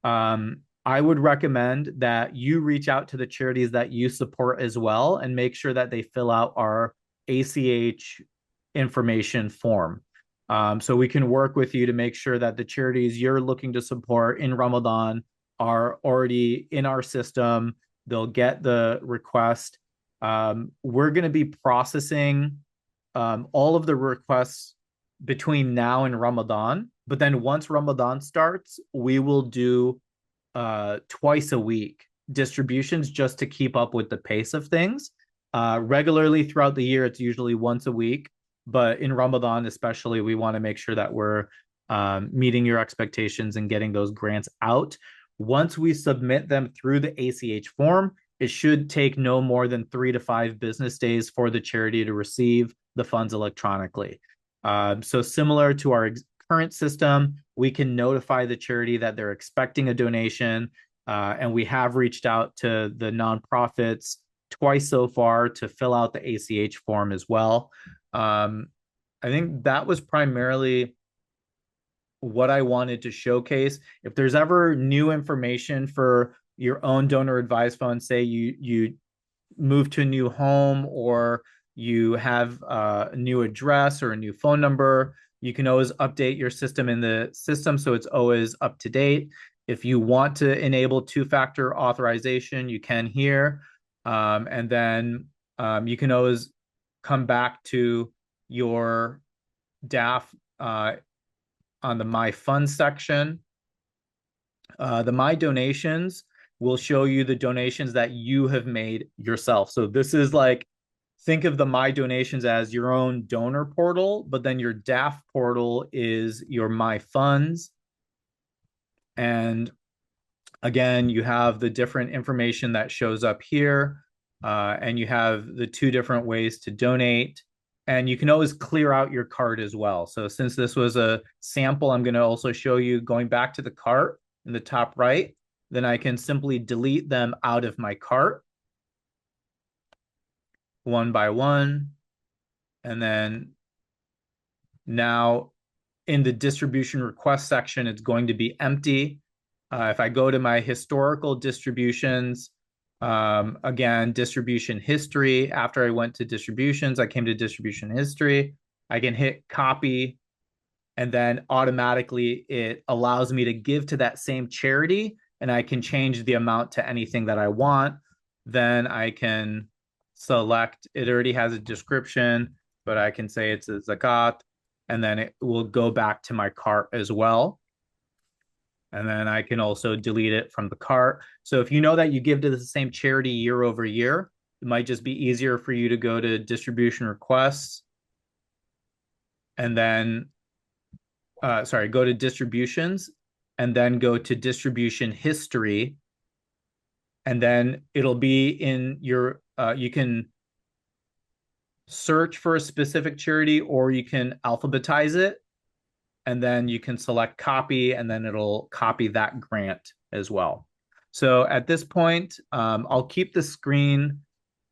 I would recommend that you reach out to the charities that you support as well and make sure that they fill out our ACH information form. So we can work with you to make sure that the charities you're looking to support in Ramadan are already in our system. They'll get the request. We're going to be processing all of the requests between now and Ramadan. But then once Ramadan starts, we will do twice a week distributions just to keep up with the pace of things. Regularly throughout the year, it's usually once a week. But in Ramadan, especially, we want to make sure that we're meeting your expectations and getting those grants out. Once we submit them through the ACH form, it should take no more than 3 to 5 business days for the charity to receive the funds electronically. So similar to our current system, we can notify the charity that they're expecting a donation, and we have reached out to the nonprofits twice so far to fill out the ACH form as well. I think that was primarily what I wanted to showcase. If there's ever new information for your own donor advised fund, say you move to a new home or you have a new address or a new phone number, you can always update your system in the system so it's always up to date. If you want to enable two-factor authorization, you can here. And then you can always come back to your DAF on the My Funds section. The My Donations will show you the donations that you have made yourself. So this is like, think of the My Donations as your own donor portal, but then your DAF portal is your My Funds. And again, you have the different information that shows up here, and you have the 2 different ways to donate. And you can always clear out your cart as well. So since this was a sample, I'm going to also show you going back to the cart in the top right. Then I can simply delete them out of my cart one by one. And then now in the distribution request section, it's going to be empty. If I go to my historical distributions, again, distribution history, after I went to distributions, I came to distribution history. I can hit copy, and then automatically it allows me to give to that same charity, and I can change the amount to anything that I want. Then I can select, it already has a description, but I can say it's a Zakat, and then it will go back to my cart as well. And then I can also delete it from the cart. So if you know that you give to the same charity year over year, it might just be easier for you to go to distribution requests and then, go to distributions and then go to distribution history. And then it'll be in your, you can search for a specific charity or you can alphabetize it. and then you can select copy, and then it'll copy that grant as well. So at this point, I'll keep the screen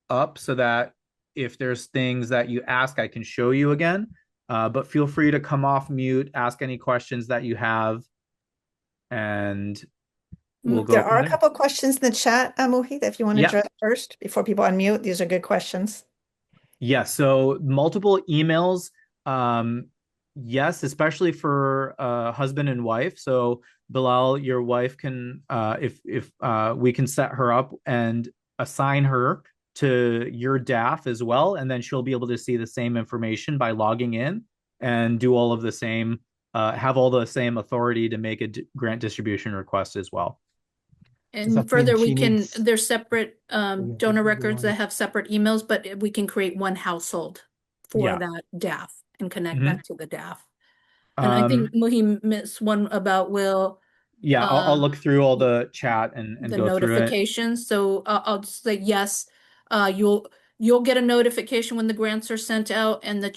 up so that if there's things that you ask, I can show you again. But feel free to come off mute, ask any questions that you have, and we'll go There from are a there. couple of questions in the chat, Muhi, that if you want to Yeah. address first before people unmute. These are good questions. Yes, so multiple emails. Yes, especially for husband and wife. So Bilal, your wife can, if we can set her up and assign her to your DAF as well, and then she'll be able to see the same information by logging in and do all of the same, have all the same authority to make a grant distribution request as well. And that further, mean we she can, needs- there's separate donor records that one. have separate emails, but we can create one household for Yeah. that DAF and connect Mhm. that to the DAF. And I think Muhi missed one about Yeah, I'll look through all the chat and the go through it. notifications. So I'll just say yes. You'll get a notification when the grants are sent out, and the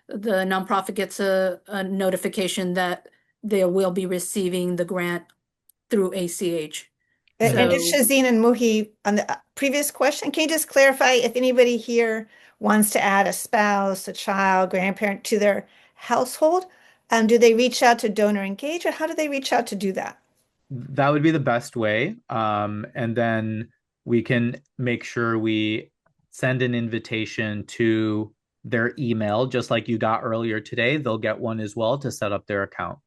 nonprofit gets a notification that they will be receiving the grant through ACH. And just So- Shazeen and Muhi, on the previous question, can you just clarify if anybody here wants to add a spouse, a child, grandparent to their household? Do they reach out to Donor Engage, or how do they reach out to do that? That would be the best way. And then we can make sure we send an invitation to their email, just like you got earlier today. They'll get one as well to set up their account.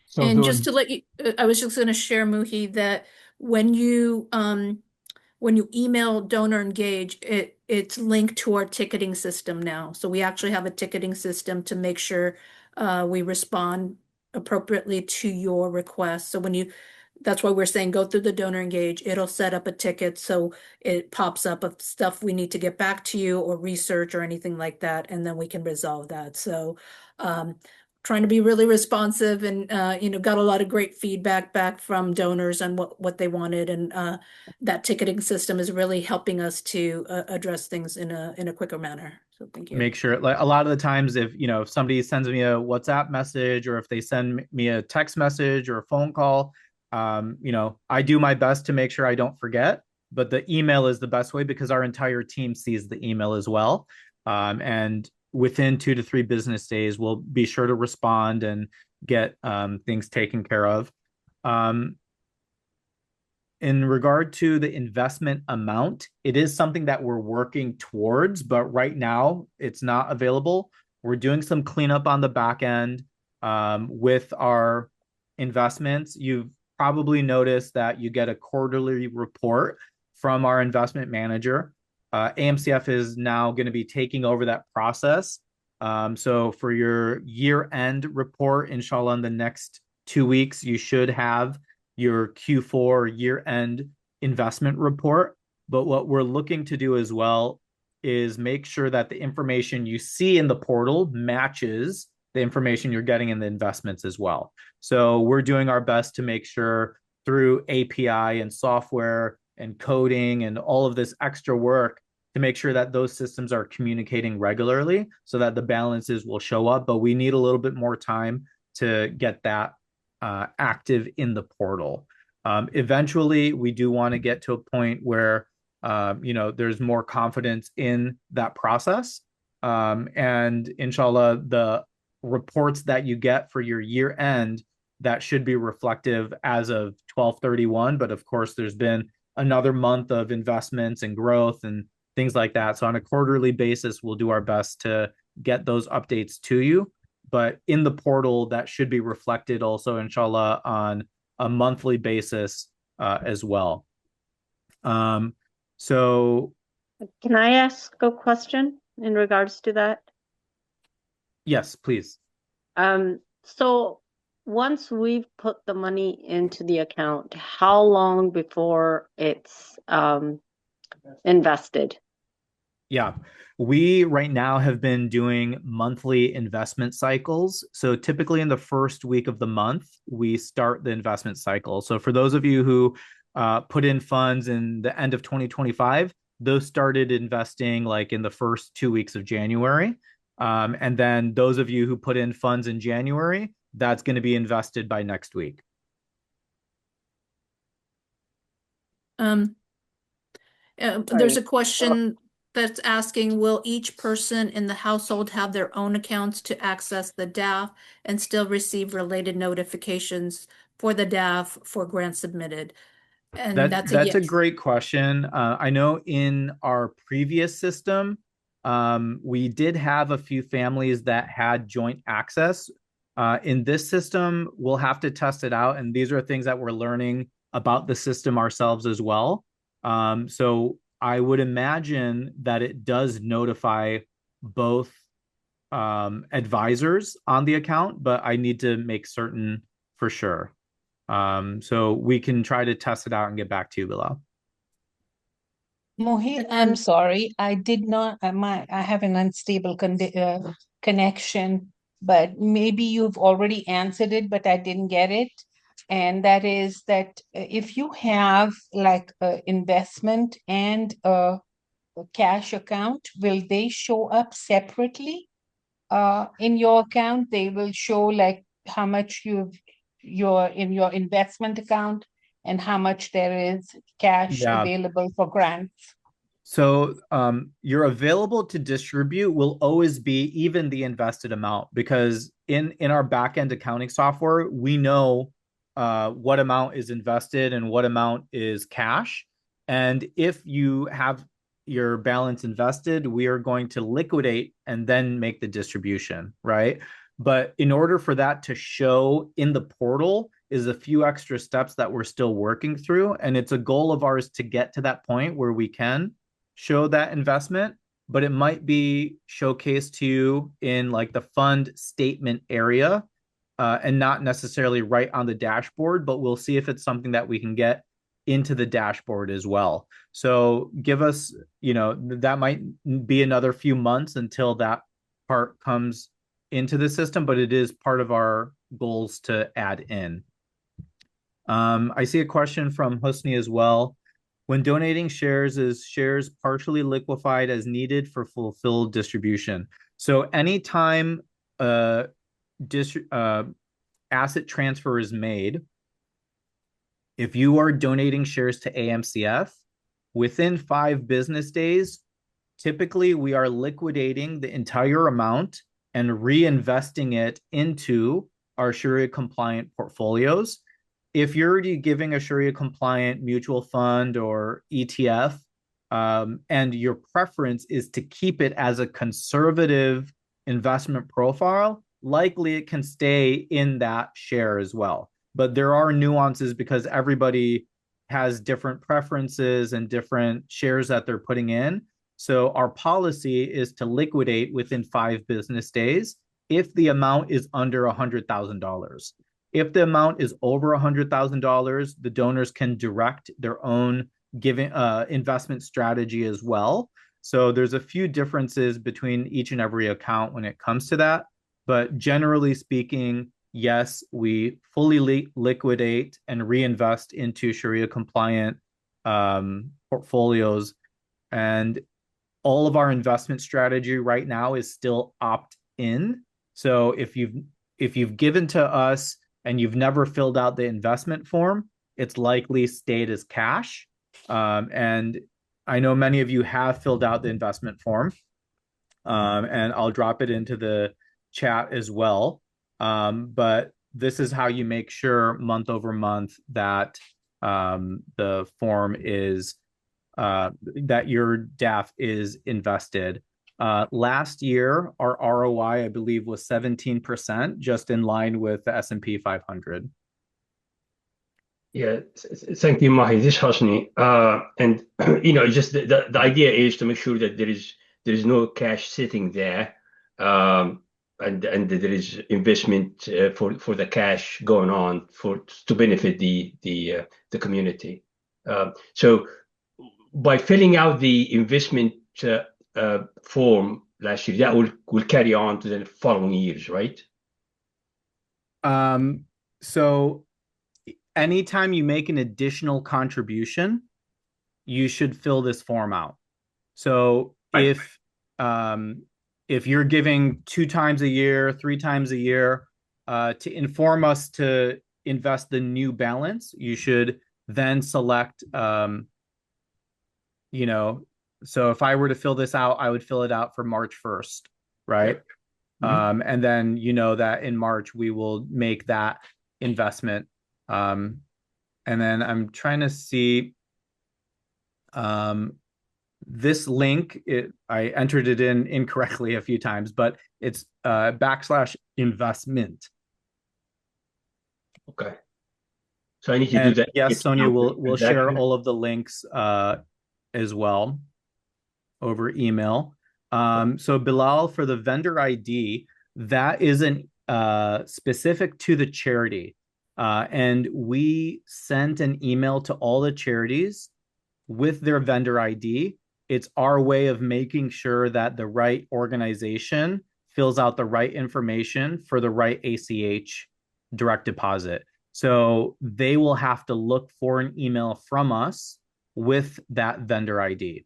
So And those- just to let you, I was just going to share, Muhi, that when you email Donor Engage, it's linked to our ticketing system now. So we actually have a ticketing system to make sure we respond appropriately to your request. So that's why we're saying go through the Donor Engage. It'll set up a ticket so it pops up of stuff we need to get back to you or research or anything like that, and then we can resolve that. So trying to be really responsive, and got a lot of great feedback back from donors on what they wanted, and that ticketing system is really helping us to address things in a quicker manner. So thank you. Make sure, like a lot of the times, if somebody sends me a WhatsApp message, or if they send me a text message or a phone call, I do my best to make sure I don't forget. But the email is the best way because our entire team sees the email as well. And within 2 to 3 business days, we'll be sure to respond and get things taken care of. In regard to the investment amount, it is something that we're working towards, but right now it's not available. We're doing some cleanup on the back end with our investments. You've probably noticed that you get a quarterly report from our investment manager. AMCF is now going to be taking over that process. So for your year-end report, inshallah, in the next 2 weeks, you should have your Q4 year-end investment report. But what we're looking to do as well is make sure that the information you see in the portal matches the information you're getting in the investments as well. So we're doing our best to make sure through API and software and coding and all of this extra work to make sure that those systems are communicating regularly so that the balances will show up. But we need a little bit more time to get that active in the portal. Eventually, we do want to get to a point where there's more confidence in that process. And inshallah, the reports that you get for your year end, that should be reflective as of 12/31. But of course, there's been another month of investments and growth and things like that. So on a quarterly basis, we'll do our best to get those updates to you. But in the portal, that should be reflected also, inshallah, on a monthly basis as well. So can I ask a question in regards to that? Yes, please. So once we've put the money into the account, how long before it's invested? Yeah, we right now have been doing monthly investment cycles. So typically in the first week of the month, we start the investment cycle. So for those of you who put in funds in the end of 2025, those started investing like in the first 2 weeks of January. And then those of you who put in funds in January, that's going to be invested by next week. There's a question that's asking, will each person in the household have their own accounts to access the DAF and still receive related notifications for the DAF for grants submitted? And that's a That's yes. a great question. I know in our previous system, we did have a few families that had joint access. In this system, we'll have to test it out. And these are things that we're learning about the system ourselves as well. So I would imagine that it does notify both advisors on the account, but I need to make certain for sure. So we can try to test it out and get back to you, Bilal. Mohit, I'm sorry. I did not, I have an unstable connection, but maybe you've already answered it, but I didn't get it. And that is that if you have like an investment and a cash account, will they show up separately in your account? They will show like how much you're in your investment account and how much there is cash available for grants. So your available to distribute will always be even the invested amount, because in our back-end accounting software, we know what amount is invested and what amount is cash. And if you have your balance invested, we are going to liquidate and then make the distribution, right? But in order for that to show in the portal is a few extra steps that we're still working through. And it's a goal of ours to get to that point where we can show that investment, but it might be showcased to you in like the fund statement area and not necessarily right on the dashboard, but we'll see if it's something that we can get into the dashboard as well. So give us, that might be another few months until that part comes into the system, but it is part of our goals to add in. I see a question from Husni as well. When donating shares, is shares partially liquefied as needed for fulfilled distribution? So anytime asset transfer is made, if you are donating shares to AMCF, within 5 business days, typically we are liquidating the entire amount and reinvesting it into our Sharia-compliant portfolios. If you're already giving a Sharia-compliant mutual fund or ETF, and your preference is to keep it as a conservative investment profile, likely it can stay in that share as well. But there are nuances because everybody has different preferences and different shares that they're putting in. So our policy is to liquidate within 5 business days if the amount is under $100,000. If the amount is over $100,000, the donors can direct their own giving investment strategy as well. So there's a few differences between each and every account when it comes to that. But generally speaking, yes, we fully liquidate and reinvest into Sharia-compliant portfolios. And all of our investment strategy right now is still opt-in. So if you've given to us and you've never filled out the investment form, it's likely stayed as cash. And I know many of you have filled out the investment form, and I'll drop it into the chat as well. But this is how you make sure month over month that the form is, that your DAF is invested. Last year, our ROI, I believe, was 17%, just in line with the S&P 500. Yeah, thank you, Mahi. This is Hasni. And just the idea is to make sure that there is no cash sitting there, and there is investment for the cash going on to benefit the community. So by filling out the investment form last year, that will carry on to the following years, right? So anytime you make an additional contribution, you should fill this form out. So if if you're giving 2 times a year, 3 times a year, to inform us to invest the new balance, you should then select, you know, so if I were to fill this out, I would fill it out for March 1st, right? And then you know that in March we will make that investment. And then I'm trying to see this link. I entered it in incorrectly a few times, but it's /investment. Okay. So I need to do that. Yes, Sonia will share all of the links as well over email. So Bilal, for the vendor ID, that isn't specific to the charity. And we sent an email to all the charities with their vendor ID. It's our way of making sure that the right organization fills out the right information for the right ACH direct deposit. So they will have to look for an email from us with that vendor ID.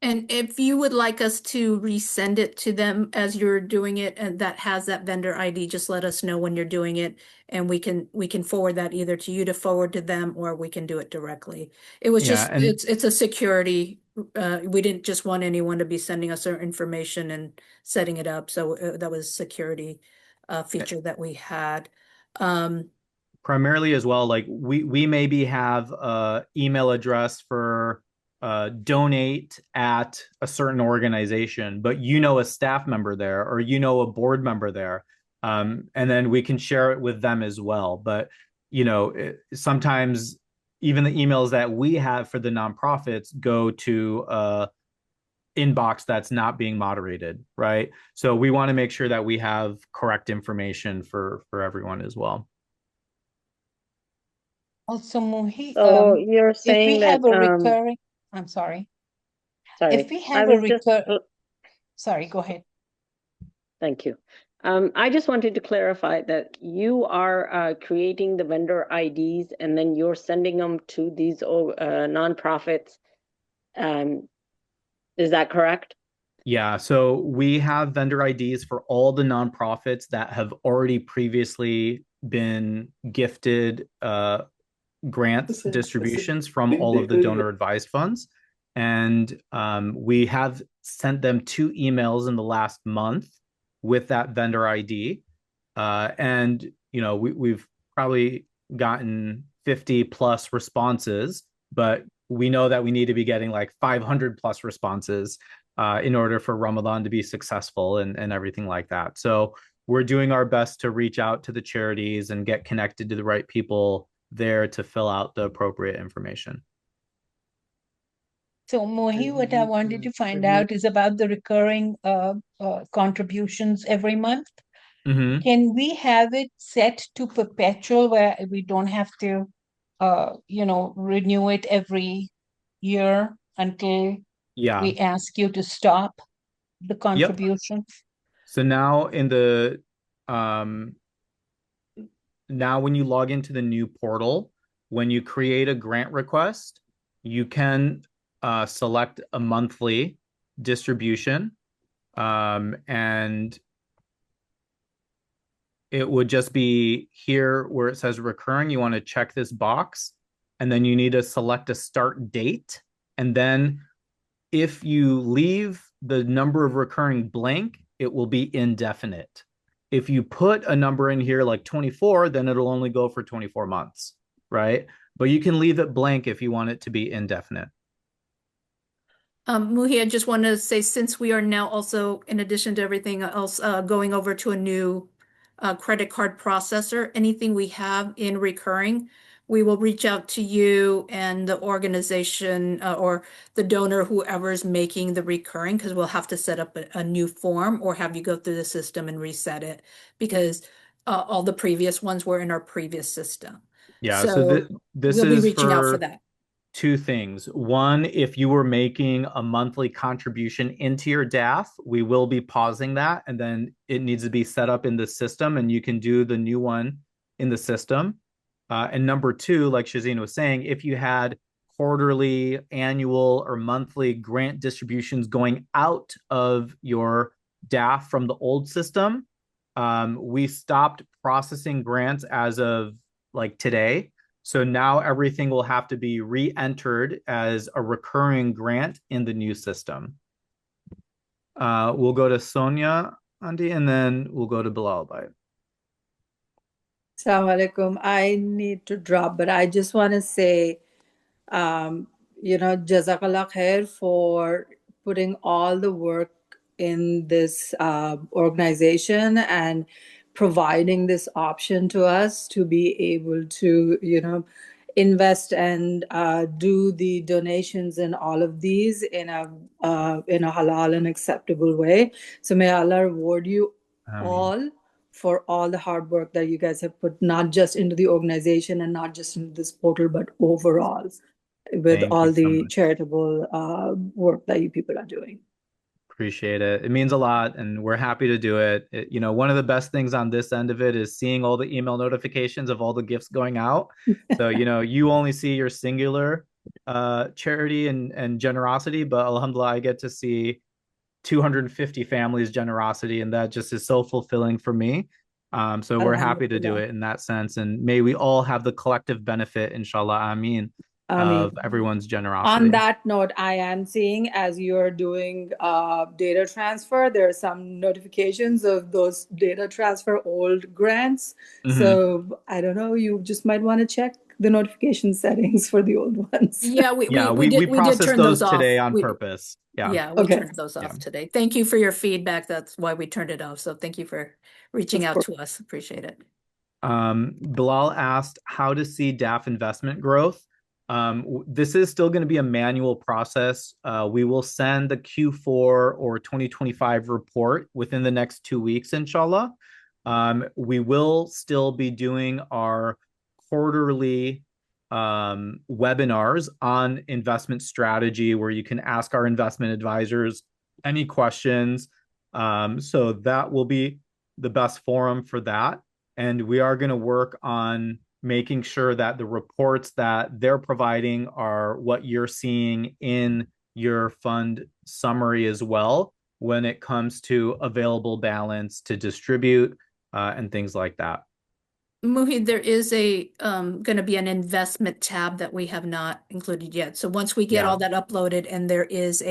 And if you would like us to resend it to them as you're doing it and that has that vendor ID, just let us know when you're doing it and we can forward that either to you to forward to them or we can do it directly. It was just it's a security. We didn't just want anyone to be sending us our information and setting it up. So that was a security feature that we had. Primarily as well, like we maybe have a email address for donate at a certain organization, but you know a staff member there or you know a board member there, and then we can share it with them as well. But you know, sometimes even the emails that we have for the nonprofits go to inbox that's not being moderated, right? So we want to make sure that we have correct information for everyone as well. Also, Muhi, So you're saying if we that have a recurring, I'm sorry. sorry, If we have I a was just sorry, go ahead. thank you. I just wanted to clarify that you are creating the vendor IDs and then you're sending them to these nonprofits. Is that correct? Yeah, so we have vendor IDs for all the nonprofits that have already previously been gifted grants distributions from all of the donor advised funds. And we have sent them 2 emails in the last month with that vendor ID. And, you know, we've probably gotten 50 plus responses, but we know that we need to be getting like 500 plus responses in order for Ramadan to be successful and everything like that. So we're doing our best to reach out to the charities and get connected to the right people there to fill out the appropriate information. So Muhi, what I wanted to find out is about the recurring contributions every month. Can we have it set to perpetual where we don't have to, you know, renew it every year until we ask you to stop the contribution? So now in the now when you log into the new portal, when you create a grant request, you can select a monthly distribution, and it would just be here where it says recurring. You want to check this box, and then you need to select a start date. And then if you leave the number of recurring blank, it will be indefinite. If you put a number in here like 24, then it'll only go for 24 months, right? But you can leave it blank if you want it to be indefinite. Muhi, I just want to say, since we are now also, in addition to everything else, going over to a new credit card processor, anything we have in recurring, we will reach out to you and the organization or the donor, whoever is making the recurring, because we'll have to set up a new form or have you go through the system and reset it because all the previous ones were in our previous system. Yeah, so this we'll be is reaching out for for that. 2 things. One, if you were making a monthly contribution into your DAF, we will be pausing that, and then it needs to be set up in the system, and you can do the new one in the system. And number 2, like Shazeen was saying, if you had quarterly, annual, or monthly grant distributions going out of your DAF from the old system. We stopped processing grants as of like today. So now everything will have to be re-entered as a recurring grant in the new system. We'll go to Sonia, Andy, and then we'll go to Bilal. Assalamu alaikum. I need to drop, but I just want to say, Jazakallah khair for putting all the work in this organization and providing this option to us to be able to, invest and do the donations in all of these in a halal and acceptable way. So may Allah reward you all for all the hard work that you guys have put, not just into the organization and not just into this portal, but overall with Thank all you so the much. charitable work that you people are doing. Appreciate it. It means a lot, and we're happy to do it. One of the best things on this end of it is seeing all the email notifications of all the gifts going out. So, you only see your singular charity and generosity, but alhamdulillah, I get to see 250 families' generosity, and that just is so fulfilling for me. So we're happy to do it in that sense, and may we all have the collective benefit, inshallah, ameen, of everyone's generosity. On that note, I am seeing as you're doing data transfer, there are some notifications of those data transfer old grants. So I don't know, you just might want to check the notification settings for the old ones. Yeah, we did processed turn those those today off. on purpose. Yeah. We turned those off today. Thank you for your feedback. That's why we turned it off. So thank you for reaching out to us. Appreciate it. Bilal asked how to see DAF investment growth. This is still going to be a manual process. We will send the Q4 or 2025 report within the next 2 weeks, inshallah. We will still be doing our quarterly webinars on investment strategy where you can ask our investment advisors any questions. So that will be the best forum for that. And we are going to work on making sure that the reports that they're providing are what you're seeing in your fund summary as well when it comes to available balance to distribute and things like that. Muhi, there is going to be an investment tab that we have not included yet. So once we get all that uploaded and there is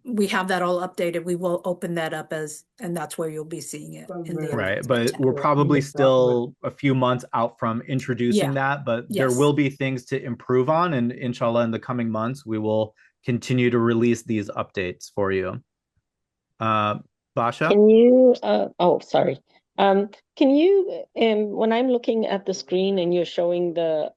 we have that all updated, we will open that up and that's where you'll be seeing it. Right, but we're probably still a few months out from introducing that, but there will be things to improve on, and inshallah in the coming months, we will continue to release these updates for you. Basha? Can you, sorry. Can you, when I'm looking at the screen and you're showing the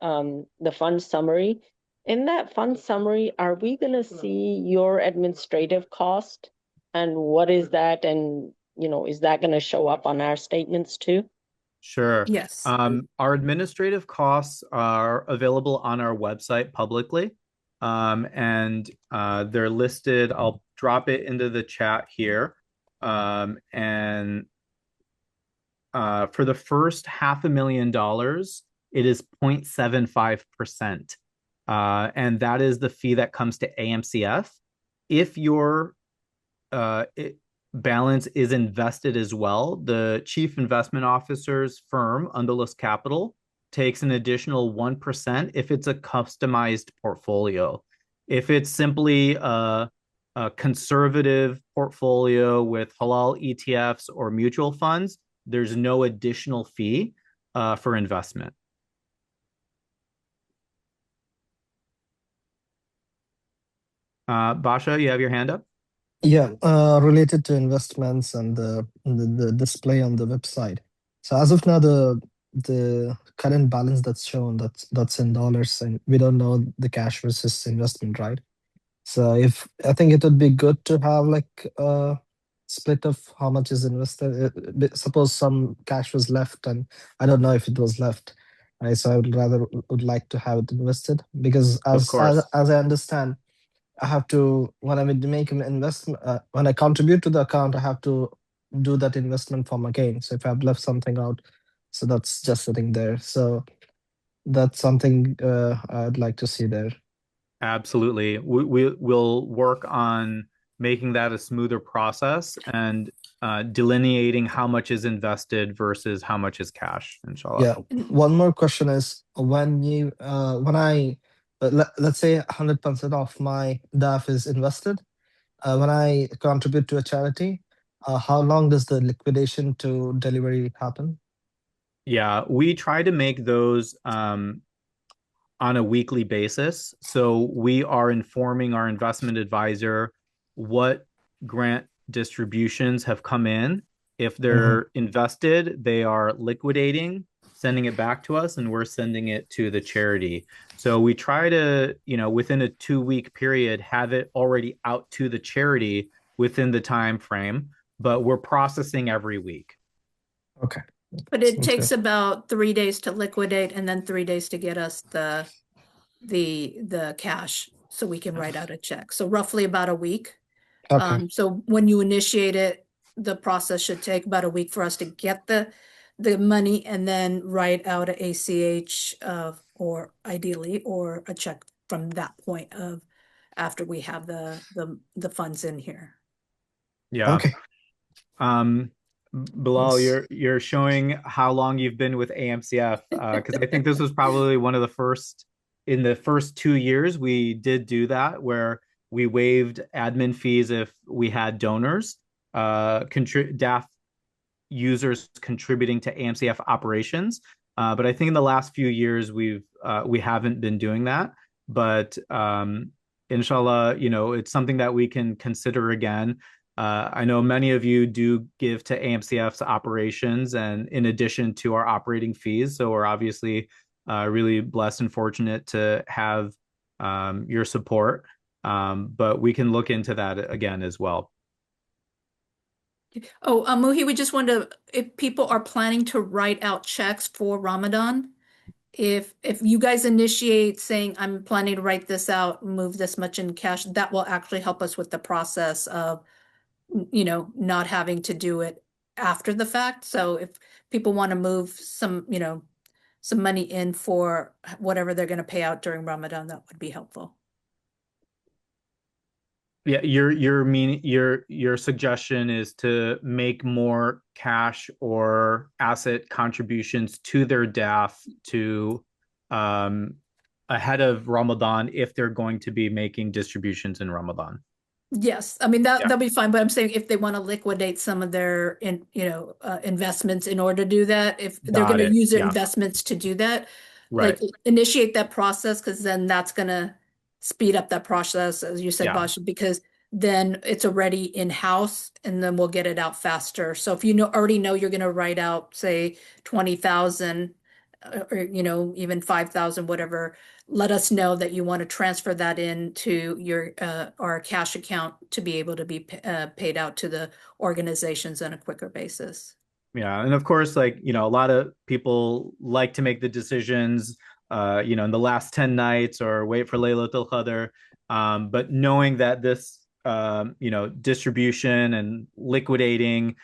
fund summary, in that fund summary, are we going to see your administrative cost and what is that? And, is that going to show up on our statements too? Sure. Yes. Our administrative costs are available on our website publicly. And they're listed. I'll drop it into the chat here. And for the first $500,000, it is 0.75%. And that is the fee that comes to AMCF. If your balance is invested as well, the chief investment officer's firm, Andalus Capital, takes an additional 1% if it's a customized portfolio. If it's simply a conservative portfolio with halal ETFs or mutual funds, there's no additional fee for investment. Basha, you have your hand up? Yeah, related to investments and the display on the website. So as of now, the current balance that's shown, that's in dollars, and we don't know the cash versus investment, right? So I think it would be good to have like a split of how much is invested. Suppose some cash was left, and I don't know if it was left. Right? So I would like to have it invested because as I understand, I have to, when I make an investment, when I contribute to the account, I have to do that investment form again. So if I've left something out, so that's just sitting there. So that's something I'd like to see there. Absolutely. We'll work on making that a smoother process and delineating how much is invested versus how much is cash, inshallah. Yeah. One more question is when I let's say 100% of my DAF is invested, when I contribute to a charity, how long does the liquidation to delivery happen? Yeah, we try to make those on a weekly basis. So we are informing our investment advisor what grant distributions have come in. If they're invested, they are liquidating, sending it back to us, and we're sending it to the charity. So we try to, within a 2-week period, have it already out to the charity within the time frame, but we're processing every week. Okay. But it Sounds takes good. about 3 days to liquidate and then 3 days to get us the cash so we can write out a check. So roughly about a week. Okay. So when you initiate it, the process should take about a week for us to get the money and then write out a ACH or ideally or a check from that point of after we have the funds in here. Yeah. Okay. Bilal, Yes. you're showing how long you've been with AMCF, because I think this was probably one of the first in the first 2 years we did do that, where we waived admin fees if we had donors, DAF users contributing to AMCF operations. But I think in the last few years we haven't been doing that. But inshallah, it's something that we can consider again. I know many of you do give to AMCF's operations and in addition to our operating fees. So we're obviously really blessed and fortunate to have your support. But we can look into that again as well. Oh, Muhi, we just wanted to, if people are planning to write out checks for Ramadan, if you guys initiate saying, I'm planning to write this out, move this much in cash, that will actually help us with the process of, not having to do it after the fact. So if people want to move some money in for whatever they're going to pay out during Ramadan, that would be helpful. Yeah, your suggestion is to make more cash or asset contributions to their DAF to ahead of Ramadan if they're going to be making distributions in Ramadan. Yes, I mean that'll be fine, but I'm saying if they want to liquidate some of their investments in order to do that, if they're going to use their investments to do that, Right. like initiate that process, because then that's going to speed up that process, as you said, Basha, because then it's already in-house and then we'll get it out faster. So if you already know you're going to write out, say, 20,000 or even 5,000, whatever, let us know that you want to transfer that into your our cash account to be able to be paid out to the organizations on a quicker basis. Yeah, and of course, a lot of people like to make the decisions, in the last 10 nights or wait for Laylatul Qadr. But knowing that this, distribution and liquidating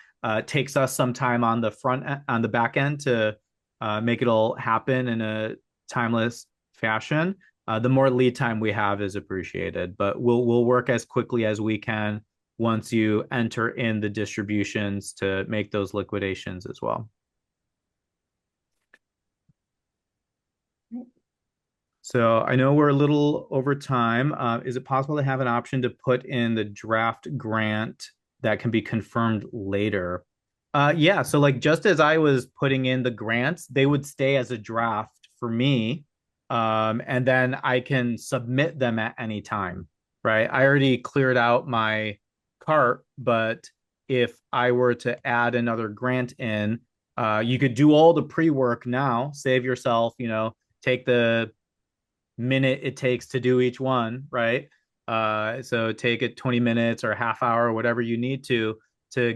takes us some time on the back end to make it all happen in a timeless fashion. The more lead time we have is appreciated, but we'll work as quickly as we can once you enter in the distributions to make those liquidations as well. So I know we're a little over time. Is it possible to have an option to put in the draft grant that can be confirmed later? Yeah, so just as I was putting in the grants, they would stay as a draft for me. And then I can submit them at any time, right? I already cleared out my cart, but if I were to add another grant in, you could do all the pre-work now, save yourself, take the minute it takes to do each one, right? So take it 20 minutes or a half hour, or whatever you need to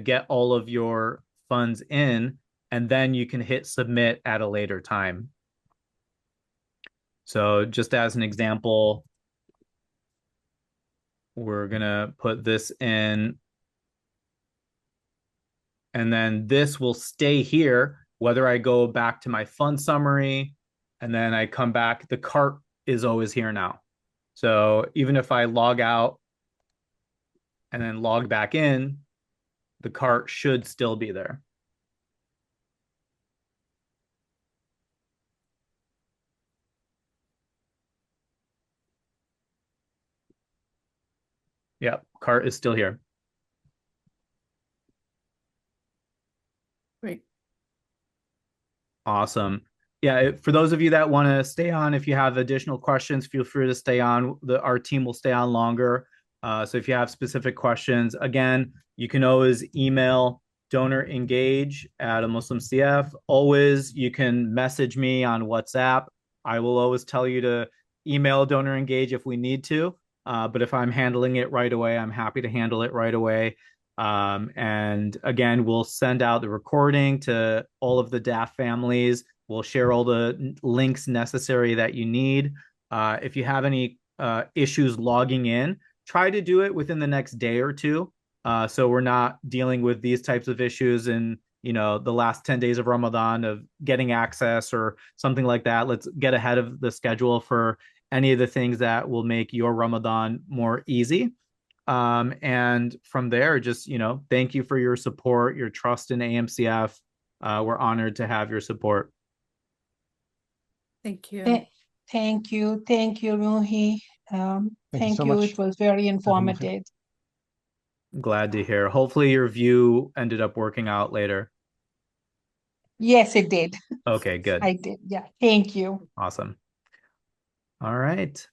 get all of your funds in, and then you can hit submit at a later time. So just as an example, we're gonna put this in, and then this will stay here, whether I go back to my fund summary and then I come back, the cart is always here now. So even if I log out and then log back in, the cart should still be there. Yep, cart is still here. Great. Awesome. Yeah, for those of you that want to stay on, if you have additional questions, feel free to stay on. Our team will stay on longer. So if you have specific questions, again, you can always email donorengage@a-Muslim-CF. Always, you can message me on WhatsApp. I will always tell you to email Donor Engage if we need to. But if I'm handling it right away, I'm happy to handle it right away. And again, we'll send out the recording to all of the DAF families. We'll share all the links necessary that you need. If you have any issues logging in, try to do it within the next day or two. So we're not dealing with these types of issues in, the last 10 days of Ramadan of getting access or something like that. Let's get ahead of the schedule for any of the things that will make your Ramadan more easy. And from there, just, thank you for your support, your trust in AMCF. We're honored to have your support. Thank you. Thank you. Thank you, Muhi. Thank so you. much. It was very informative. Glad to hear. Hopefully your view ended up working out later. Yes, it did. Okay, good. I did. Yeah. Thank you. Awesome. All right.